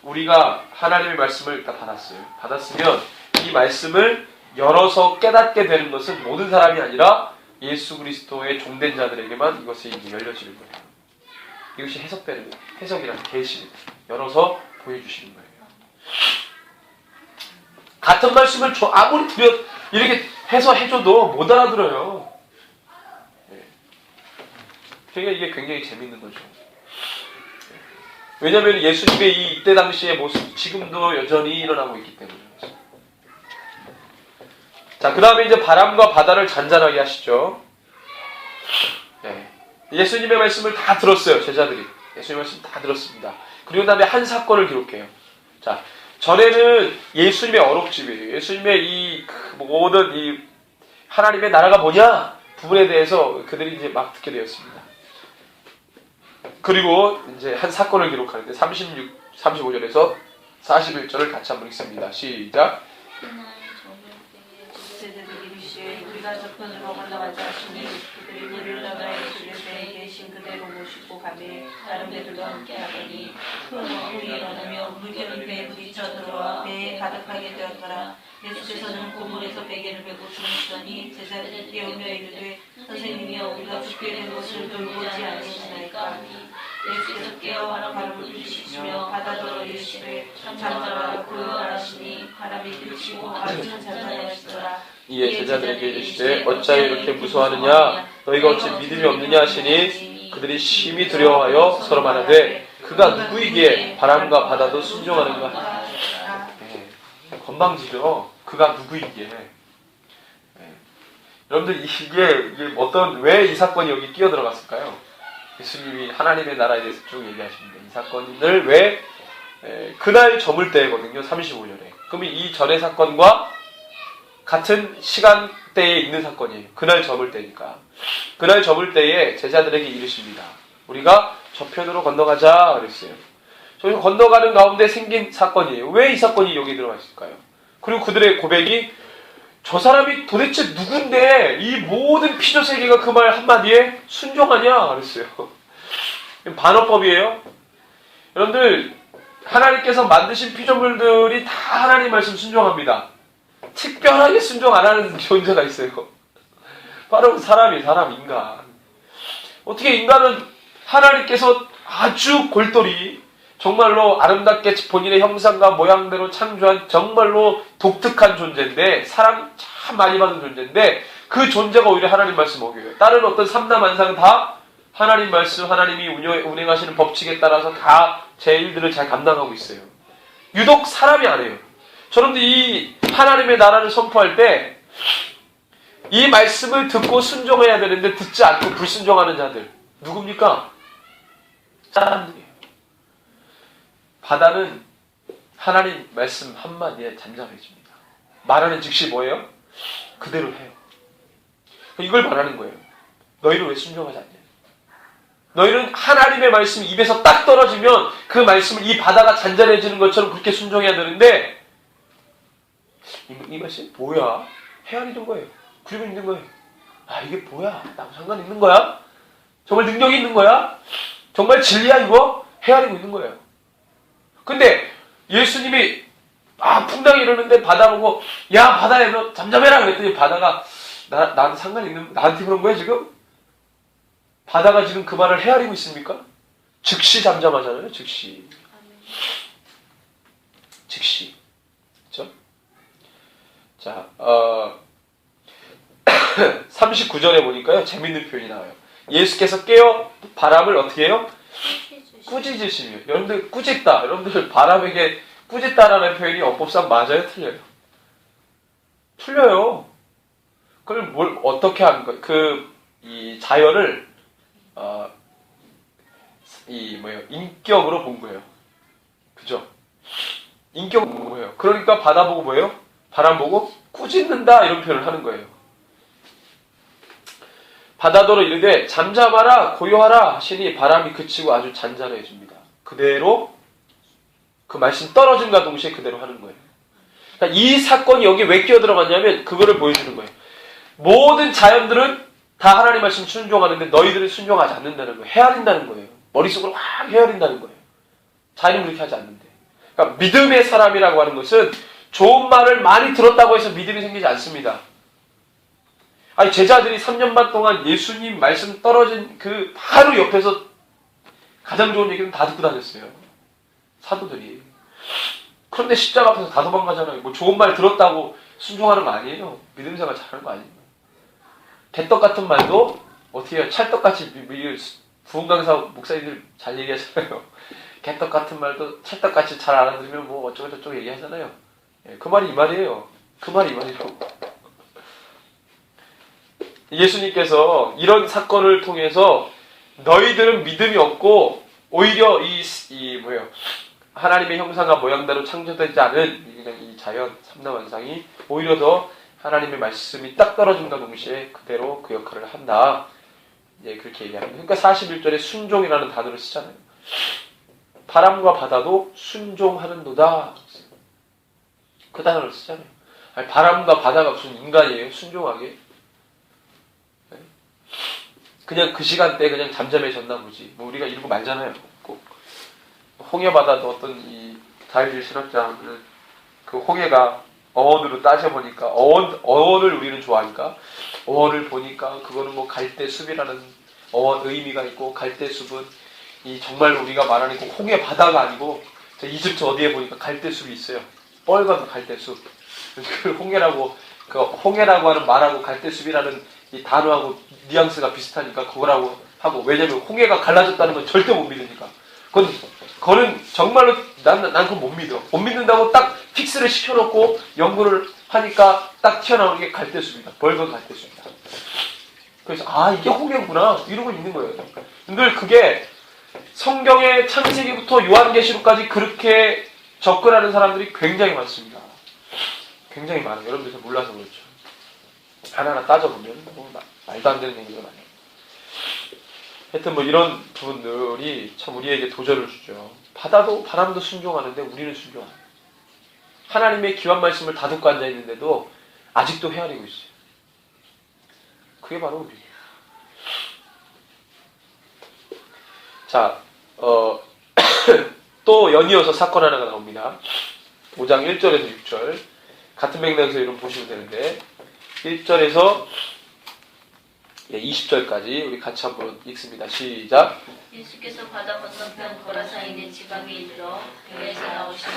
우리가 하나님의 말씀을 다 받았어요. 받았으면 이 말씀을 열어서 깨닫게 되는 것은 모든 사람이 아니라 예수 그리스도의 종된 자들에게만 이것이 이제 열려지는 거예요. 이것이 해석되는 거예요. 해석이란 계시, 열어서 보여주시는 거예요. 같은 말씀을 아무리 이렇게 해서 해줘도 못 알아들어요. 그러니까 이게 굉장히 재밌는 거죠. 왜냐하면 예수님의 이때 당시의 모습 지금도 여전히 일어나고 있기 때문에. 자, 그 다음에 이제 바람과 바다를 잔잔하게 하시죠. 예수님의 말씀을 다 들었어요, 제자들이. 예수님의 말씀 다 들었습니다. 그리고 그 다음에 한 사건을 기록해요. 자, 전에는 예수님의 어록집이에요. 예수님의 이 모든 이 하나님의 나라가 뭐냐 부분에 대해서 그들이 이제 막 듣게 되었습니다. 그리고 이제 한 사건을 기록하는데 35절에서 41절을 같이 한번 읽습니다. 시작. 제자들이 이르시되 우리가 저편으로 건너가자 하시니 그들이 물을 떠나 예수를 배에 계신 그대로 모시고 가매 다른 배들도 함께 하더니 큰 물이 일어나며 물결이 배에 부딪혀 들어와 배에 가득하게 되었더라. 예수께서는 그 물에서 베개를 메고 주무시더니 제자들이 깨우며 이르되 선생님이여 우리가 죽게 된 것을 돌보지 아니하시나이까. 예수께서 깨어 바람을 일으키시며 바다더러 이르시되 잠잠하라 고요하시니 바람이 그치고 아주 잔잔하시더라. 이에 제자들에게 이르시되 어찌하여 이렇게 무서워하느냐 너희가 어찌 믿음이 없느냐 하시니 그들이 심히 두려워하여 서로 말하되 그가 누구이기에 바람과 바다도 순종하는가. 건방지죠. 그가 누구이기에. 여러분들 이게 어떤 왜 이 사건이 여기 끼어 들어갔을까요? 예수님이 하나님의 나라에 대해서 쭉 얘기하십니다. 이 사건을 왜 그날 저물 때거든요. 35절에. 그러면 이 전의 사건과 같은 시간대에 있는 사건이에요. 그날 저물 때니까. 그날 저물 때에 제자들에게 이르십니다. 우리가 저편으로 건너가자 그랬어요. 저희 건너가는 가운데 생긴 사건이에요. 왜 이 사건이 여기 들어가 있을까요? 그리고 그들의 고백이 저 사람이 도대체 누군데 이 모든 피조세계가 그 말 한마디에 순종하냐 그랬어요. 반어법이에요. 여러분들 하나님께서 만드신 피조물들이 다 하나님 말씀 순종합니다. 특별하게 순종 안 하는 존재가 있어요. 바로 사람, 인간. 어떻게 인간은 하나님께서 아주 골똘히 정말로 아름답게 본인의 형상과 모양대로 창조한 정말로 독특한 존재인데 사람 참 많이 받은 존재인데 그 존재가 오히려 하나님 말씀 어겨요. 다른 어떤 삼라만상은 다 하나님 말씀, 하나님이 운행하시는 법칙에 따라서 다 제 일들을 잘 감당하고 있어요. 유독 사람이 안 해요. 저런데 이 하나님의 나라를 선포할 때 이 말씀을 듣고 순종해야 되는데 듣지 않고 불순종하는 자들 누굽니까? 사람들이에요. 바다는 하나님 말씀 한마디에 잠잠해집니다. 말하는 즉시 뭐예요? 그대로 해요. 이걸 말하는 거예요. 너희는 왜 순종하지 않냐? 너희는 하나님의 말씀이 입에서 딱 떨어지면 그 말씀을 이 바다가 잔잔해지는 것처럼 그렇게 순종해야 되는데 이 말씀이 뭐야? 헤아리는 거예요. 그리고 있는 거예요. 아 이게 뭐야? 나하고 상관 있는 거야? 정말 능력이 있는 거야? 정말 진리야 이거? 헤아리고 있는 거예요. 근데 예수님이 풍당이 이러는데 바다 보고 야 바다야 너 잠잠해라 그랬더니 바다가 나한테 상관이 있는 나한테 그런 거야 지금? 바다가 지금 그 말을 헤아리고 있습니까? 즉시 잠잠하잖아요. 즉시. 그렇죠? 자, 39절에 보니까요. 재밌는 표현이 나와요. 예수께서 깨어 바람을 어떻게 해요? 꾸짖으시며. 여러분들 꾸짖다. 여러분들 바람에게 꾸짖다라는 표현이 어법상 맞아요? 틀려요? 틀려요. 그걸 뭘 어떻게 하는 거예요? 이 자연을 인격으로 본 거예요. 그죠? 인격으로 본 거예요. 그러니까 바다 보고 뭐예요? 바람 보고 꾸짖는다 이런 표현을 하는 거예요. 바다더러 이르되 잠잠하라 고요하라 하시니 바람이 그치고 아주 잔잔해집니다. 그대로 그 말씀 떨어짐과 동시에 그대로 하는 거예요. 그러니까 이 사건이 여기 왜 끼어들어갔냐면 그거를 보여주는 거예요. 모든 자연들은 다 하나님 말씀 순종하는데 너희들은 순종하지 않는다는 거예요. 헤아린다는 거예요. 머릿속으로 확 헤아린다는 거예요. 자연은 그렇게 하지 않는데. 그러니까 믿음의 사람이라고 하는 것은 좋은 말을 많이 들었다고 해서 믿음이 생기지 않습니다. 아니 제자들이 3년 반 동안 예수님 말씀 떨어진 그 바로 옆에서 가장 좋은 얘기는 다 듣고 다녔어요. 사도들이. 그런데 십자가 앞에서 다 도망가잖아요. 뭐 좋은 말 들었다고 순종하는 거 아니에요. 믿음 생활 잘하는 거 아니에요. 개떡 같은 말도 어떻게 해요? 찰떡같이 부흥강사 목사님들 잘 얘기하잖아요. 개떡 같은 말도 찰떡같이 잘 알아들으면 뭐 어쩌고 저쩌고 얘기하잖아요. 그 말이 이 말이에요. 그 말이 이 말이에요. 예수님께서 이런 사건을 통해서 너희들은 믿음이 없고 오히려 하나님의 형상과 모양대로 창조되지 않은 그냥 이 자연 삼라만상이 오히려 더 하나님의 말씀이 딱 떨어진과 동시에 그대로 그 역할을 한다. 그렇게 얘기합니다. 그러니까 41절에 순종이라는 단어를 쓰잖아요. 바람과 바다도 순종하는도다. 그 단어를 쓰잖아요. 아니, 바람과 바다가 무슨 인간이에요? 순종하게? 그냥 그 시간대에 그냥 잠잠해졌나 보지. 뭐 우리가 이러고 말잖아요. 꼭. 홍해바다도 어떤 이 다윗 실업자는 그 홍해가 어원으로 따져보니까 어원을 우리는 좋아하니까 어원을 보니까 그거는 뭐 갈대숲이라는 어원 의미가 있고 갈대숲은 이 정말 우리가 말하는 그 홍해바다가 아니고 이집트 어디에 보니까 갈대숲이 있어요. 빨간 갈대숲. 그 홍해라고 하는 말하고 갈대숲이라는 이 단어하고 뉘앙스가 비슷하니까 그거라고 하고 왜냐면 홍해가 갈라졌다는 건 절대 못 믿으니까 그거는 정말로 난 그거 못 믿어. 못 믿는다고 딱 픽스를 시켜놓고 연구를 하니까 딱 튀어나오는 게 갈대숲이다. 벌건 갈대숲이다. 그래서 이게 홍해구나 이러고 있는 거예요. 근데 그게 성경의 창세기부터 요한계시록까지 그렇게 접근하는 사람들이 굉장히 많습니다. 굉장히 많아요. 여러분들 몰라서 그렇죠. 하나하나 따져보면 뭐 말도 안 되는 얘기가 많아요. 하여튼 뭐 이런 부분들이 참 우리에게 도전을 주죠. 바람도 순종하는데 우리는 순종 안 해요. 하나님의 귀한 말씀을 다 듣고 앉아있는데도 아직도 헤아리고 있어요. 그게 바로 우리예요. 자, 또 연이어서 사건 하나가 나옵니다. 5장 1절에서 6절 같은 맥락에서 이런 보시면 되는데 1절에서 20절까지 우리 같이 한번 읽습니다. 시작. 예수께서 바다 건너편 거라사에 있는 지방에 이르러 배에서 나오신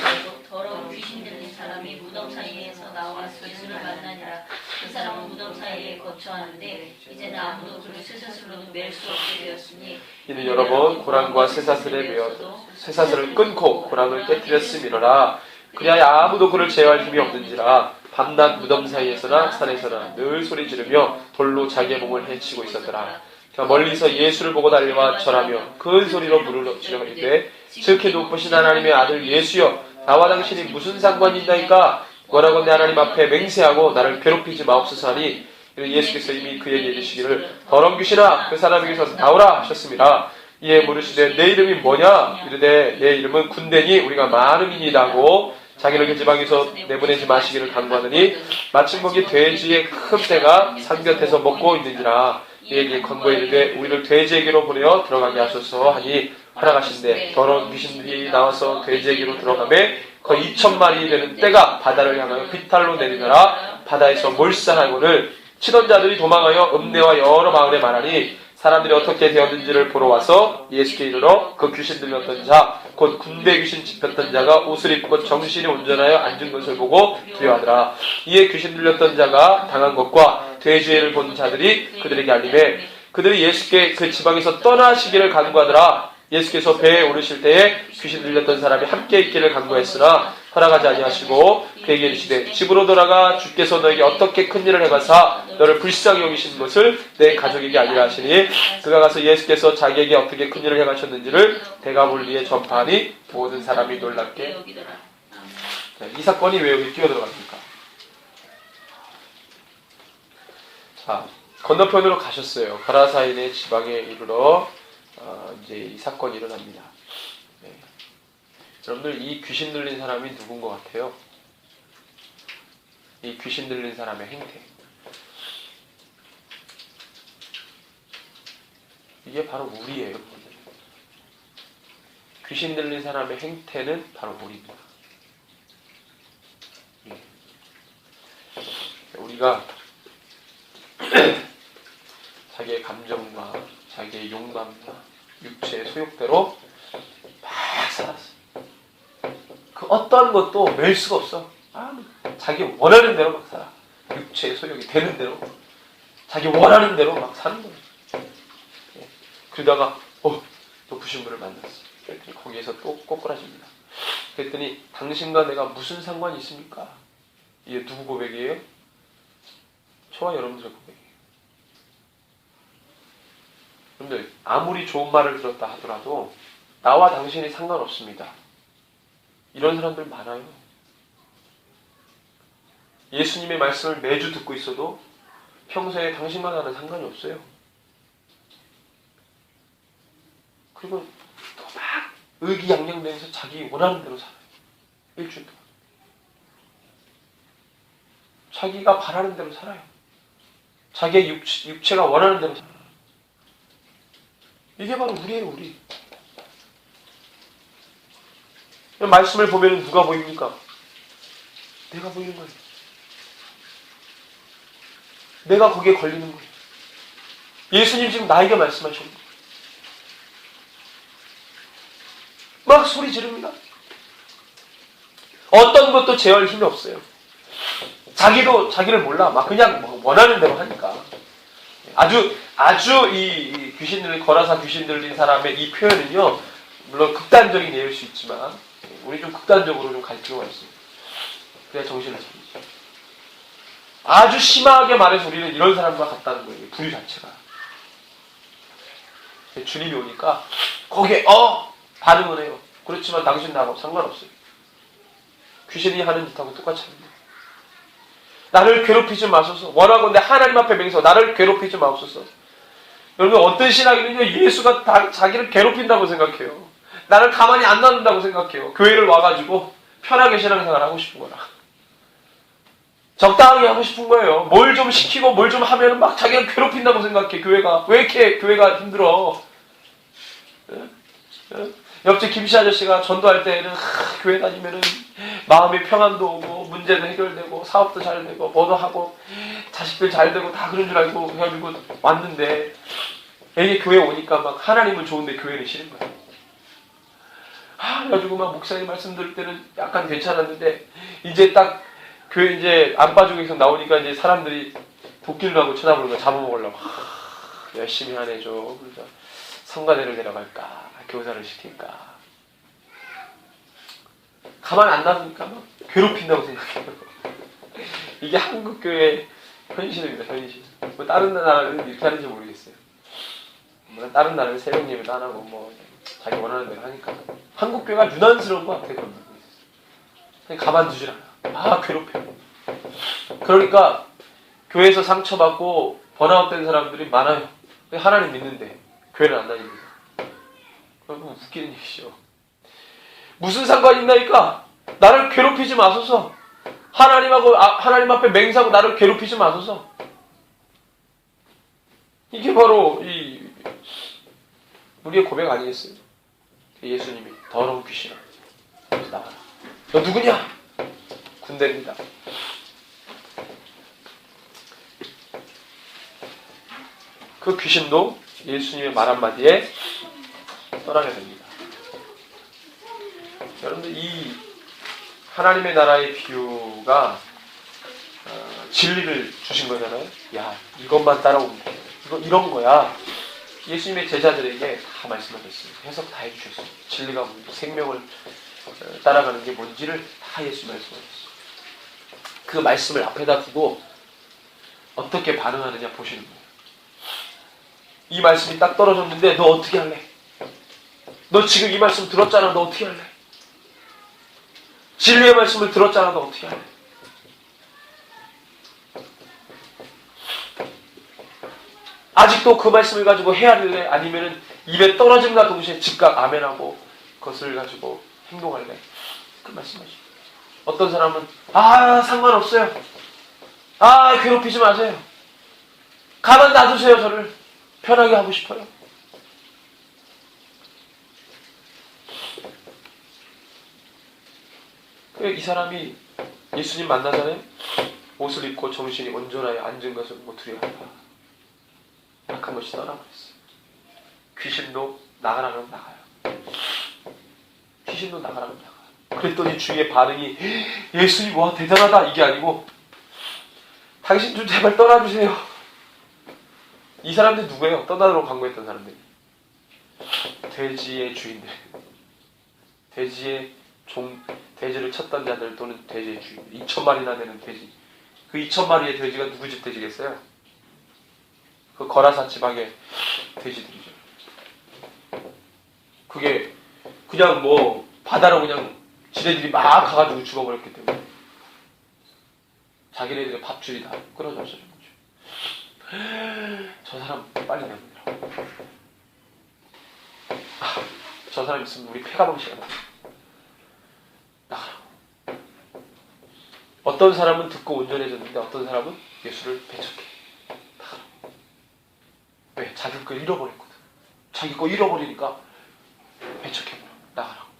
더러운 귀신 들린 사람이 무덤 사이에서 나와 예수를 만나니라. 그 사람은 무덤 사이에 거처하는데 이제는 아무도 그를 쇠사슬로는 맬 수 없게 되었으니 이는 여러 번 고랑과 쇠사슬에 매어 쇠사슬을 끊고 고랑을 깨뜨렸음이로라. 그리하여 아무도 그를 제어할 힘이 없는지라. 밤낮 무덤 사이에서나 산에서나 늘 소리 지르며 돌로 자기의 몸을 해치고 있었더라. 멀리서 예수를 보고 달려와 절하며 큰 소리로 물을 지르되 즉히 높으신 하나님의 아들 예수여 나와 당신이 무슨 상관이 있나이까. 원하건대 하나님 앞에 맹세하고 나를 괴롭히지 마옵소서 하니 예수께서 이미 그에게 이르시기를 더러운 귀신아 그 사람에게서 나오라 하셨습니다. 이에 물으시되 내 이름이 뭐냐. 이르되 내 이름은 군대니 우리가 많음이니이다 하고 자기를 그 지방에서 내보내지 마시기를 간구하더니 마침 거기 돼지의 큰 떼가 산 곁에서 먹고 있는지라. 이에게 권고해 이르되 우리를 돼지에게로 보내어 들어가게 하소서 하니 허락하신대 더러운 귀신들이 나와서 돼지에게로 들어가매 거의 2,000마리 되는 떼가 바다를 향하여 비탈로 내리더라. 바다에서 몰살하고는 치던 자들이 도망하여 읍내와 여러 마을에 말하니 사람들이 어떻게 되었는지를 보러 와서 예수께 이르러 그 귀신 들렸던 자 곧 군대 귀신 짚혔던 자가 옷을 입고 정신이 온전하여 앉은 것을 보고 두려워하더라. 이에 귀신 들렸던 자가 당한 것과 돼지회를 본 자들이 그들에게 알리매 그들이 예수께 그 지방에서 떠나시기를 간구하더라. 예수께서 배에 오르실 때에 귀신 들렸던 사람이 함께 있기를 간구했으나 허락하지 아니하시고 그에게 이르시되 집으로 돌아가 주께서 너에게 어떻게 큰 일을 해가사 너를 불쌍히 여기신 것을 내 가족에게 알리라 하시니 그가 가서 예수께서 자기에게 어떻게 큰 일을 행하셨는지를 대가볼리에 전파하니 모든 사람이 놀랍게. 이 사건이 왜 여기 끼어들어갑니까? 자, 건너편으로 가셨어요. 가라사인의 지방에 이르러 이제 이 사건이 일어납니다. 네. 여러분들 이 귀신 들린 사람이 누군 것 같아요? 이 귀신 들린 사람의 행태. 이게 바로 우리예요. 귀신 들린 사람의 행태는 바로 우리입니다. 우리가 자기의 감정과 자기의 욕망과 육체의 소욕대로 막 살았어. 그 어떠한 것도 매일 수가 없어. 자기 원하는 대로 막 살아. 육체의 소욕이 되는 대로 자기 원하는 대로 막 사는 거야. 그러다가 높으신 분을 만났어. 그랬더니 거기에서 또 꼬꾸라집니다. 그랬더니 당신과 내가 무슨 상관이 있습니까? 이게 누구 고백이에요? 저와 여러분들의 고백이에요. 여러분들 아무리 좋은 말을 들었다 하더라도 나와 당신이 상관없습니다. 이런 사람들 많아요. 예수님의 말씀을 매주 듣고 있어도 평소에 당신과 나는 상관이 없어요. 그리고 또 막 의기양양되면서 자기 원하는 대로 살아요. 일주일 동안. 자기가 바라는 대로 살아요. 자기의 육체가 원하는 대로 살아요. 이게 바로 우리예요, 우리. 말씀을 보면 누가 보입니까? 내가 보이는 거예요. 내가 거기에 걸리는 거예요. 예수님 지금 나에게 말씀하시는 거예요. 막 소리 지릅니다. 어떤 것도 제어할 힘이 없어요. 자기도 자기를 몰라. 막 그냥 원하는 대로 하니까. 아주 이 귀신 들린 거라사 귀신 들린 사람의 이 표현은요, 물론 극단적인 예일 수 있지만 우리 좀 극단적으로 좀 갈 필요가 있습니다. 그래야 정신을 차리죠. 아주 심하게 말해서 우리는 이런 사람과 같다는 거예요. 부류 자체가. 주님이 오니까 거기에 반응을 해요. 그렇지만 당신 나하고 상관없어요. 귀신이 하는 짓하고 똑같이 합니다. 나를 괴롭히지 마소서. 원하건대 하나님 앞에 맹세하고 나를 괴롭히지 마옵소서. 여러분 어떤 신학이는요, 예수가 자기를 괴롭힌다고 생각해요. 나를 가만히 안 놔둔다고 생각해요. 교회를 와가지고 편하게 신앙생활 하고 싶은 거라. 적당하게 하고 싶은 거예요. 뭘 좀 시키고 뭘 좀 하면 막 자기를 괴롭힌다고 생각해. 교회가 왜 이렇게 교회가 힘들어? 옆집 김씨 아저씨가 전도할 때에는 교회 다니면은 마음의 평안도 오고 문제도 해결되고 사업도 잘 되고 뭐도 하고 자식들 잘 되고 다 그런 줄 알고 해가지고 왔는데 이게 교회 오니까 막 하나님은 좋은데 교회는 싫은 거야. 그래가지고 막 목사님 말씀 들을 때는 약간 괜찮았는데 이제 딱 교회 이제 안빠지고에서 나오니까 이제 사람들이 도끼를 하고 쳐다보는 거야. 잡아먹으려고. 열심히 하네 좀. 그래서 성가대를 내려갈까 교사를 시킬까. 가만 안 놔두니까 막 괴롭힌다고 생각해요. 이게 한국 교회 현실입니다. 현실. 뭐 다른 나라는 이렇게 하는지 모르겠어요. 뭐 다른 나라는 새벽 예배도 안 하고 뭐 자기 원하는 대로 하니까 한국 교회가 유난스러운 것 같아요. 그냥 가만두질 않아. 괴롭혀. 그러니까 교회에서 상처받고 번아웃된 사람들이 많아요. 하나님 믿는데 교회는 안 다닙니다. 그건 웃기는 얘기죠. 무슨 상관이 있나니까? 나를 괴롭히지 마소서. 하나님 앞에 맹세하고 나를 괴롭히지 마소서. 이게 바로 우리의 고백 아니겠어요? 예수님이 더러운 귀신아, 나와라. 너 누구냐? 군대입니다. 그 귀신도 예수님의 말 한마디에 떠나게 됩니다. 여러분들 이 하나님의 나라의 비유가 진리를 주신 거잖아요. 야, 이것만 따라오면 돼. 이런 거야. 예수님의 제자들에게 다 말씀하셨어요. 해석 다 해주셨어요. 진리가 뭔지, 생명을 따라가는 게 뭔지를 다 예수 말씀하셨어요. 그 말씀을 앞에다 두고 어떻게 반응하느냐 보시는 거예요. 이 말씀이 딱 떨어졌는데 너 어떻게 할래? 너 지금 이 말씀 들었잖아. 너 어떻게 할래? 진리의 말씀을 들었잖아. 너 어떻게 할래? 아직도 그 말씀을 가지고 헤아릴래? 아니면은 입에 떨어짐과 동시에 즉각 아멘하고 그것을 가지고 행동할래? 그 말씀하시죠. 어떤 사람은 상관없어요. 괴롭히지 마세요. 가만 놔두세요. 저를 편하게 하고 싶어요. 이 사람이 예수님 만나잖아요. 옷을 입고 정신이 온전하여 앉은 것을 못 두려워한다. 약한 것이 떠나고 있어요. 귀신도 나가라면 나가요. 귀신도 나가라면 나가요. 그랬더니 주위의 반응이 예수님 와 대단하다 이게 아니고 당신 좀 제발 떠나주세요. 이 사람들 누구예요? 떠나도록 광고했던 사람들. 돼지의 주인들. 돼지의 돼지를 쳤던 자들 또는 돼지의 주인들. 2,000마리나 되는 돼지. 그 2,000마리의 돼지가 누구 집 돼지겠어요? 그 거라사 지방의 돼지들이죠. 그게 그냥 뭐 바다로 그냥 지네들이 막 가가지고 죽어버렸기 때문에 자기네들의 밥줄이 다 끊어져 있었던 거죠. 저 사람 빨리 내보내라고. 저 사람 있으면 우리 폐가망치가 나가라고. 어떤 사람은 듣고 온전해졌는데 어떤 사람은 예수를 배척해. 나가라고. 왜? 자기 거 잃어버렸거든. 자기 거 잃어버리니까 배척해버려. 나가라고.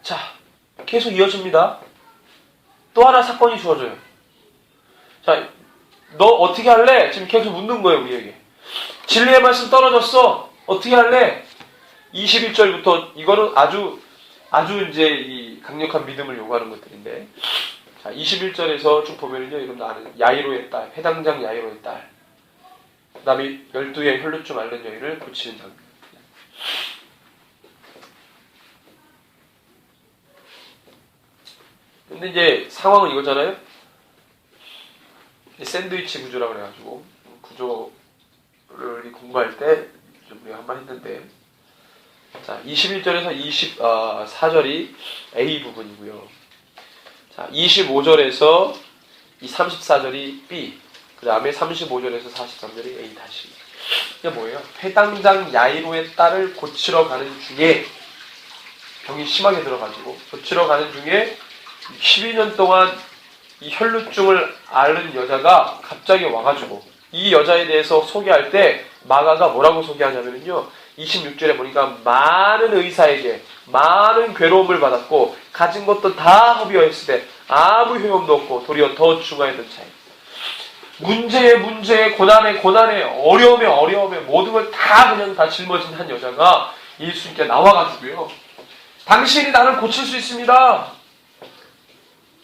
자, 계속 이어집니다. 또 하나 사건이 주어져요. 자, 너 어떻게 할래? 지금 계속 묻는 거예요, 우리에게. 진리의 말씀 떨어졌어. 어떻게 할래? 21절부터 이거는 아주 이제 이 강력한 믿음을 요구하는 것들인데. 자, 21절에서 쭉 보면은요, 여러분 아는 야이로의 딸, 회당장 야이로의 딸. 그 다음에 12의 혈루증 앓는 여인을 고치는 장면. 근데 이제 상황은 이거잖아요. 샌드위치 구조라고 그래가지고 구조를 공부할 때 좀 우리가 한번 했는데, 자 21절에서 24절이 A 부분이고요. 자 25절에서 이 34절이 B, 그 다음에 35절에서 43절이 A 다시. 이게 뭐예요? 회당장 야이로의 딸을 고치러 가는 중에 병이 심하게 들어가지고 고치러 가는 중에 12년 동안 이 혈루증을 앓는 여자가 갑자기 와가지고 이 여자에 대해서 소개할 때 마가가 뭐라고 소개하냐면요, 26절에 보니까 많은 의사에게 많은 괴로움을 받았고 가진 것도 다 허비하였을 때 아무 효용도 없고 도리어 더 중하였던 차이. 문제에 고난에 어려움에 모든 걸 다 그냥 다 짊어진 한 여자가 예수님께 나와가지고요, 당신이 나를 고칠 수 있습니다.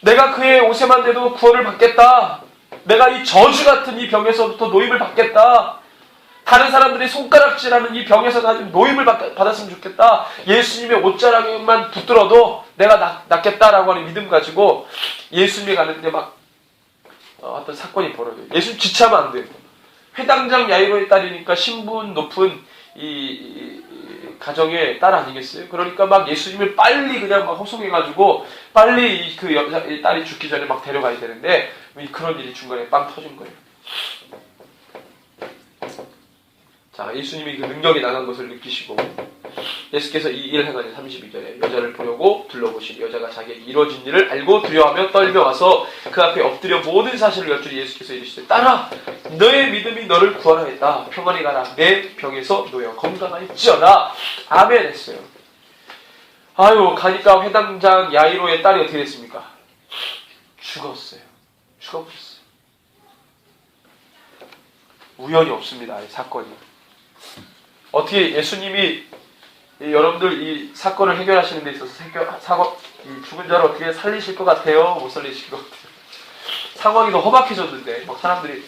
내가 그의 옷에만 대도 구원을 받겠다. 내가 이 저주 같은 이 병에서부터 노임을 받겠다. 다른 사람들이 손가락질하는 이 병에서 나 좀 노임을 받았으면 좋겠다. 예수님의 옷자락에만 붙들어도 내가 낫겠다라고 하는 믿음 가지고 예수님이 가는데 막 어떤 사건이 벌어져요. 예수님 지체하면 안 돼요. 회당장 야이로의 딸이니까 신분 높은 이 가정의 딸 아니겠어요? 그러니까 막 예수님을 빨리 그냥 막 호송해가지고 빨리 그 딸이 죽기 전에 막 데려가야 되는데 그런 일이 중간에 빵 터진 거예요. 자, 예수님이 그 능력이 나간 것을 느끼시고 예수께서 이 일을 행하는 32절에 여자를 보려고 둘러보시니 여자가 자기에게 이루어진 일을 알고 두려워하며 떨며 와서 그 앞에 엎드려 모든 사실을 여쭈니 예수께서 이르시되 딸아, 너의 믿음이 너를 구원하였다. 평안히 가라. 내 병에서 놓여 건강할지어다. 아멘 했어요. 아유, 가니까 회당장 야이로의 딸이 어떻게 됐습니까? 죽었어요. 죽어버렸어요. 우연이 없습니다. 이 사건이. 어떻게 예수님이 여러분들 이 사건을 해결하시는 데 있어서 이 죽은 자를 어떻게 살리실 것 같아요? 못 살리실 것 같아요? 상황이 더 험악해졌는데 막 사람들이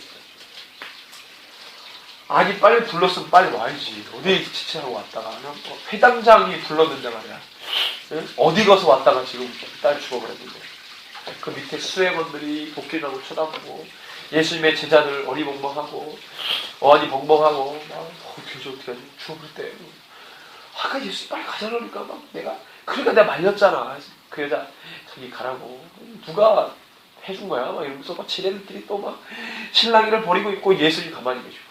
아니 빨리 불렀으면 빨리 와야지. 어디 지체하고 왔다가 회당장이 불렀는데 말이야. 응? 어디 가서 왔다가 지금 딸 죽어버렸는데 그 밑에 수행원들이 복귀라고 쳐다보고 예수님의 제자들 어리벙벙하고 어안이 벙벙하고 막 도대체 어떻게 하지? 죽어버릴 때 아까 예수 빨리 가자 그러니까 막 내가 그러니까 내가 말렸잖아. 그 여자 저기 가라고. 누가 해준 거야? 막 이러면서 막 지네들끼리 또 막 신랑이를 버리고 있고 예수님 가만히 계시고.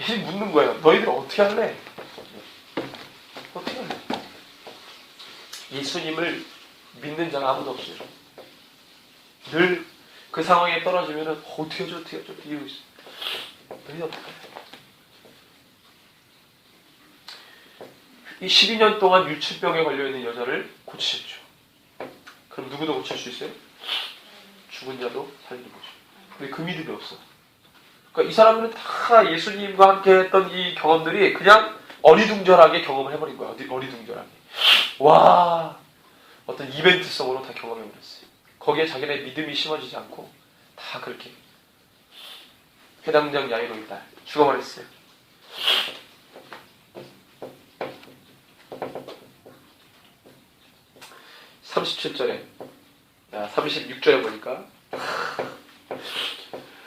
예수님 묻는 거예요. 너희들 어떻게 할래? 어떻게 할래? 예수님을 믿는 자가 아무도 없어요. 늘 그 상황에 떨어지면은 어떻게 하죠? 이러고 있어요. 너희들 어떻게 할래? 이 12년 동안 유치병에 걸려있는 여자를 고치셨죠. 그럼 누구도 고칠 수 있어요? 죽은 자도 살리는 거죠. 근데 그 믿음이 없어. 그러니까 이 사람들은 다 예수님과 함께 했던 이 경험들이 그냥 어리둥절하게 경험을 해버린 거야. 어리둥절하게. 와, 어떤 이벤트성으로 다 경험해버렸어요. 거기에 자기네 믿음이 심어지지 않고 다 그렇게 회당장 야이로의 딸 죽어버렸어요. 37절에 36절에 보니까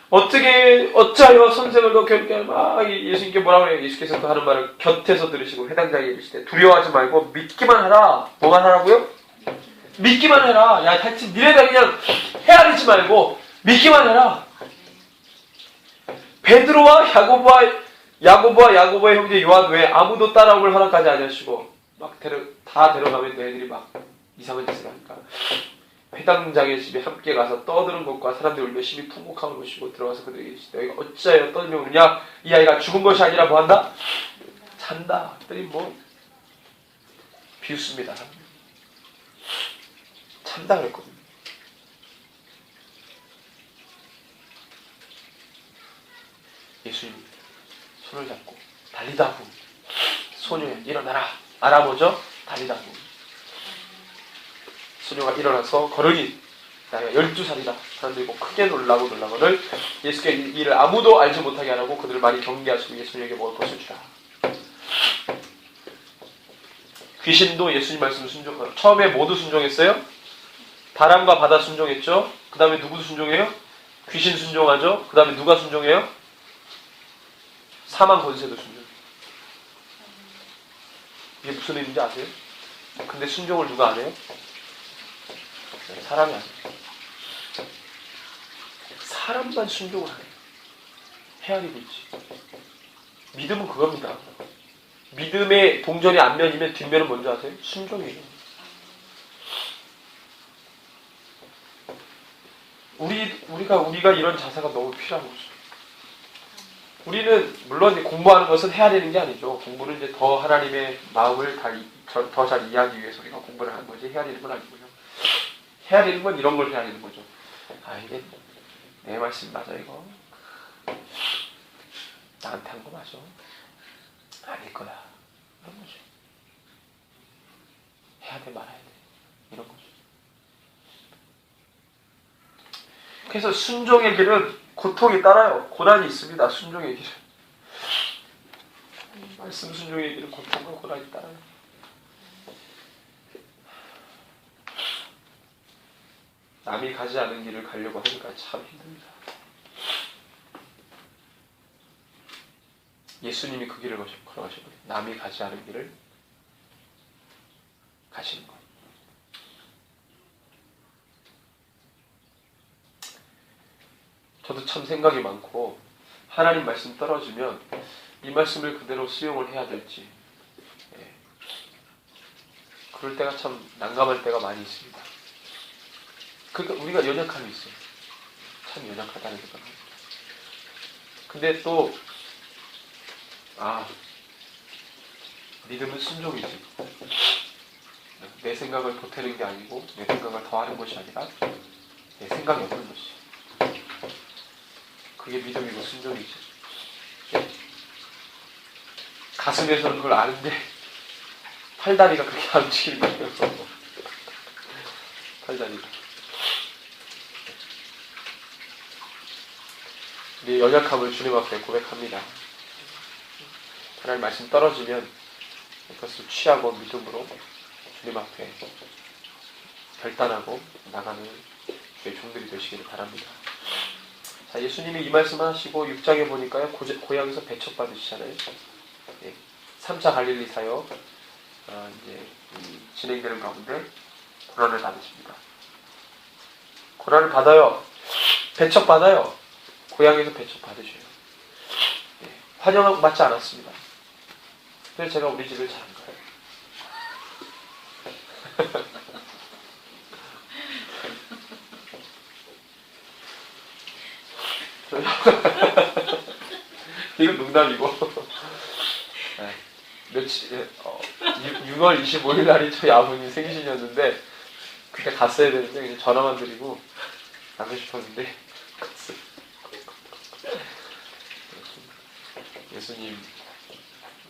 어찌하여 선생을 더 괴롭게 하나 예수님께 뭐라고 해요? 예수께서 그 하는 말을 곁에서 들으시고 해당장에 이르시되 두려워하지 말고 믿기만 하라. 뭐만 하라고요? 믿기만 해라. 야, 하여튼 니네가 그냥 헤아리지 말고 믿기만 해라. 베드로와 야고보의 형제 요한 외에 아무도 따라오길 허락하지 아니하시고 막 다 데려가면 애들이 막 이상한 짓을 하니까 회당장의 집에 함께 가서 떠드는 것과 사람들이 울며 심히 통곡함을 보시고 들어가서 그들에게 이르시되 너희가 어찌하여 떠들며 우느냐? 이 아이가 죽은 것이 아니라 뭐한다? 잔다. 그들이 뭐 비웃습니다. 잔다 그랬거든요. 예수님 손을 잡고 달리다 보 소녀야 일어나라. 알아보죠? 달리다 보 소녀가 일어나서 걸으니 나이가 12살이다. 사람들이 뭐 크게 놀라고를 예수께 이를 아무도 알지 못하게 하라고 그들을 많이 경계하시고 예수님에게 먹을 것을 주라. 귀신도 예수님 말씀 처음에 모두 순종했어요? 바람과 바다 순종했죠? 그 다음에 누구 순종해요? 귀신 순종하죠? 그 다음에 누가 순종해요? 사망 권세도 순종. 이게 무슨 의미인지 아세요? 근데 순종을 누가 안 해요? 사람이 안 해요. 사람만 순종을 안 해요. 헤아리고 있지. 믿음은 그겁니다. 믿음의 동전이 앞면이면 뒷면은 뭔지 아세요? 순종이에요. 우리가 이런 자세가 너무 필요한 거죠. 우리는 물론 공부하는 것은 헤아리는 게 아니죠. 공부는 이제 더 하나님의 마음을 더 잘 이해하기 위해서 우리가 공부를 하는 거지 헤아리는 건 아니고요. 헤아리는 건 이런 걸 헤아리는 거죠. 아, 이게 내 말씀 맞아 이거? 나한테 한 거 맞아? 아닐 거야. 이런 거죠. 해야 돼 말아야 돼. 이런 거죠. 그래서 순종의 길은 고통이 따라요. 고난이 있습니다. 순종의 길은. 말씀 순종의 길은 고통과 고난이 따라요. 남이 가지 않은 길을 가려고 하니까 참 힘듭니다. 예수님이 그 길을 걸어가시거든요. 남이 가지 않은 길을 가시는 거예요. 저도 참 생각이 많고 하나님 말씀 떨어지면 이 말씀을 그대로 수용을 해야 될지 그럴 때가 참 난감할 때가 많이 있습니다. 그러니까 우리가 연약함이 있어요. 참 연약하다는 생각합니다. 근데 또 믿음은 순종이지. 내 생각을 보태는 게 아니고 내 생각을 더하는 것이 아니라 내 생각이 없는 것이. 그게 믿음이고 순종이지. 가슴에서는 그걸 아는데 팔다리가 그렇게 안 움직이는 거예요. 팔다리가. 우리의 연약함을 주님 앞에 고백합니다. 하나님 말씀 떨어지면 그것을 취하고 믿음으로 주님 앞에 결단하고 나가는 주의 종들이 되시기를 바랍니다. 자, 예수님이 이 말씀 하시고 6장에 보니까요 고향에서 배척받으시잖아요. 3차 갈릴리 사역 이제 진행되는 가운데 고난을 받으십니다. 고난을 받아요. 배척받아요. 고향에서 배척받으셔요. 환영받지 않았습니다. 그래서 제가 우리 집을 잘 안 가요. 이건 농담이고. 며칠 6월 25일 날이 저희 아버님 생신이었는데 그때 갔어야 되는데 그냥 전화만 드리고 가고 싶었는데 갔어요.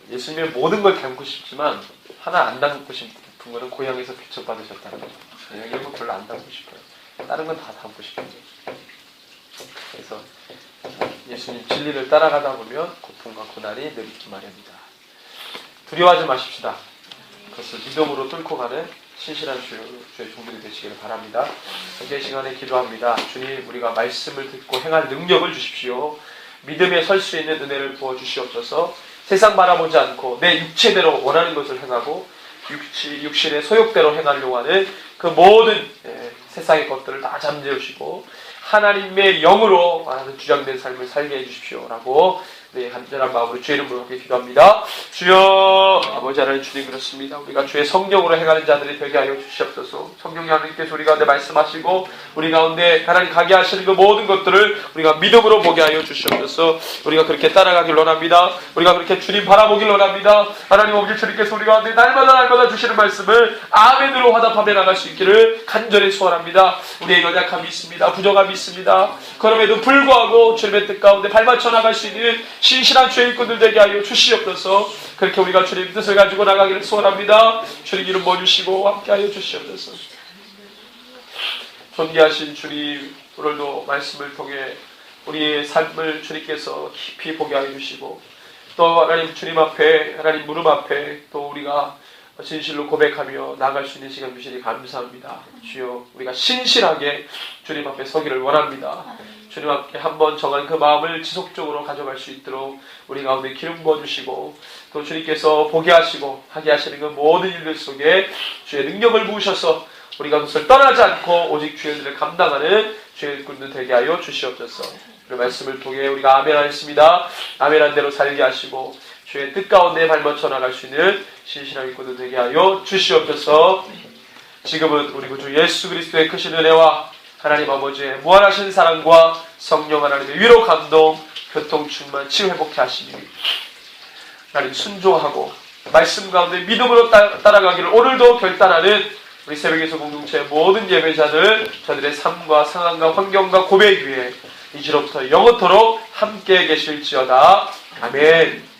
예수님의 모든 걸 닮고 싶지만 하나 안 닮고 싶은 거는 고향에서 배척받으셨다는 거죠. 이런 거 별로 안 닮고 싶어요. 다른 건 다 닮고 싶은데. 그래서 예수님 진리를 따라가다 보면 고통과 고난이 늘 있기 마련입니다. 두려워하지 마십시다. 그것을 믿음으로 뚫고 가는 신실한 주의 종들이 되시기를 바랍니다. 현재 시간에 기도합니다. 주님, 우리가 말씀을 듣고 행할 능력을 주십시오. 믿음에 설 수 있는 은혜를 부어주시옵소서. 세상 바라보지 않고 내 육체대로 원하는 것을 행하고 육신의 소욕대로 행하려고 하는 그 모든 세상의 것들을 다 잠재우시고 하나님의 영으로 주장된 삶을 살게 해주십시오. 라고 간절한 마음으로 주의 이름으로 함께 기도합니다. 주여, 아버지 하나님, 주님 그렇습니다. 우리가 주의 성령으로 행하는 자들이 되게 하여 주시옵소서. 성령이 하나님께서 우리 가운데 말씀하시고 우리 가운데 하나님 가게 하시는 그 모든 것들을 우리가 믿음으로 보게 하여 주시옵소서. 우리가 그렇게 따라가길 원합니다. 우리가 그렇게 주님 바라보길 원합니다. 하나님 아버지, 주님께서 우리 가운데 날마다 주시는 말씀을 아멘으로 화답하며 나갈 수 있기를 간절히 소원합니다. 우리의 연약함이 있습니다. 부족함이 있습니다. 그럼에도 불구하고 주님의 뜻 가운데 발맞춰 나갈 수 있는 신실한 주의 일꾼들 되게 하여 주시옵소서. 그렇게 우리가 주님 뜻을 가지고 나가기를 소원합니다. 주님 이름 모여주시고 함께 하여 주시옵소서. 존귀하신 주님, 오늘도 말씀을 통해 우리의 삶을 주님께서 깊이 보게 하여 주시고 또 하나님 주님 앞에, 하나님 무릎 앞에 또 우리가 진실로 고백하며 나갈 수 있는 시간 주시니 감사합니다. 주여, 우리가 신실하게 주님 앞에 서기를 원합니다. 주님 앞에 한번 정한 그 마음을 지속적으로 가져갈 수 있도록 우리 가운데 기름 부어주시고 또 주님께서 보게 하시고 하게 하시는 그 모든 일들 속에 주의 능력을 부으셔서 우리가 그것을 떠나지 않고 오직 주의 일을 감당하는 주의 일꾼들 되게 하여 주시옵소서. 그 말씀을 통해 우리가 아멘 하였습니다. 아멘한 대로 살게 하시고 주의 뜻 가운데 발맞춰 나갈 수 있는 신실한 일꾼들 되게 하여 주시옵소서. 지금은 우리 구주 예수 그리스도의 크신 은혜와 하나님 아버지의 무한하신 사랑과 성령 하나님의 위로 감동, 교통 충만, 치유 회복케 하시니 하나님 순종하고 말씀 가운데 믿음으로 따라가기를 오늘도 결단하는 우리 새벽에서 공동체의 모든 예배자들, 저들의 삶과 상황과 환경과 고백 위에 이제로부터 영원토록 함께 계실지어다. 아멘.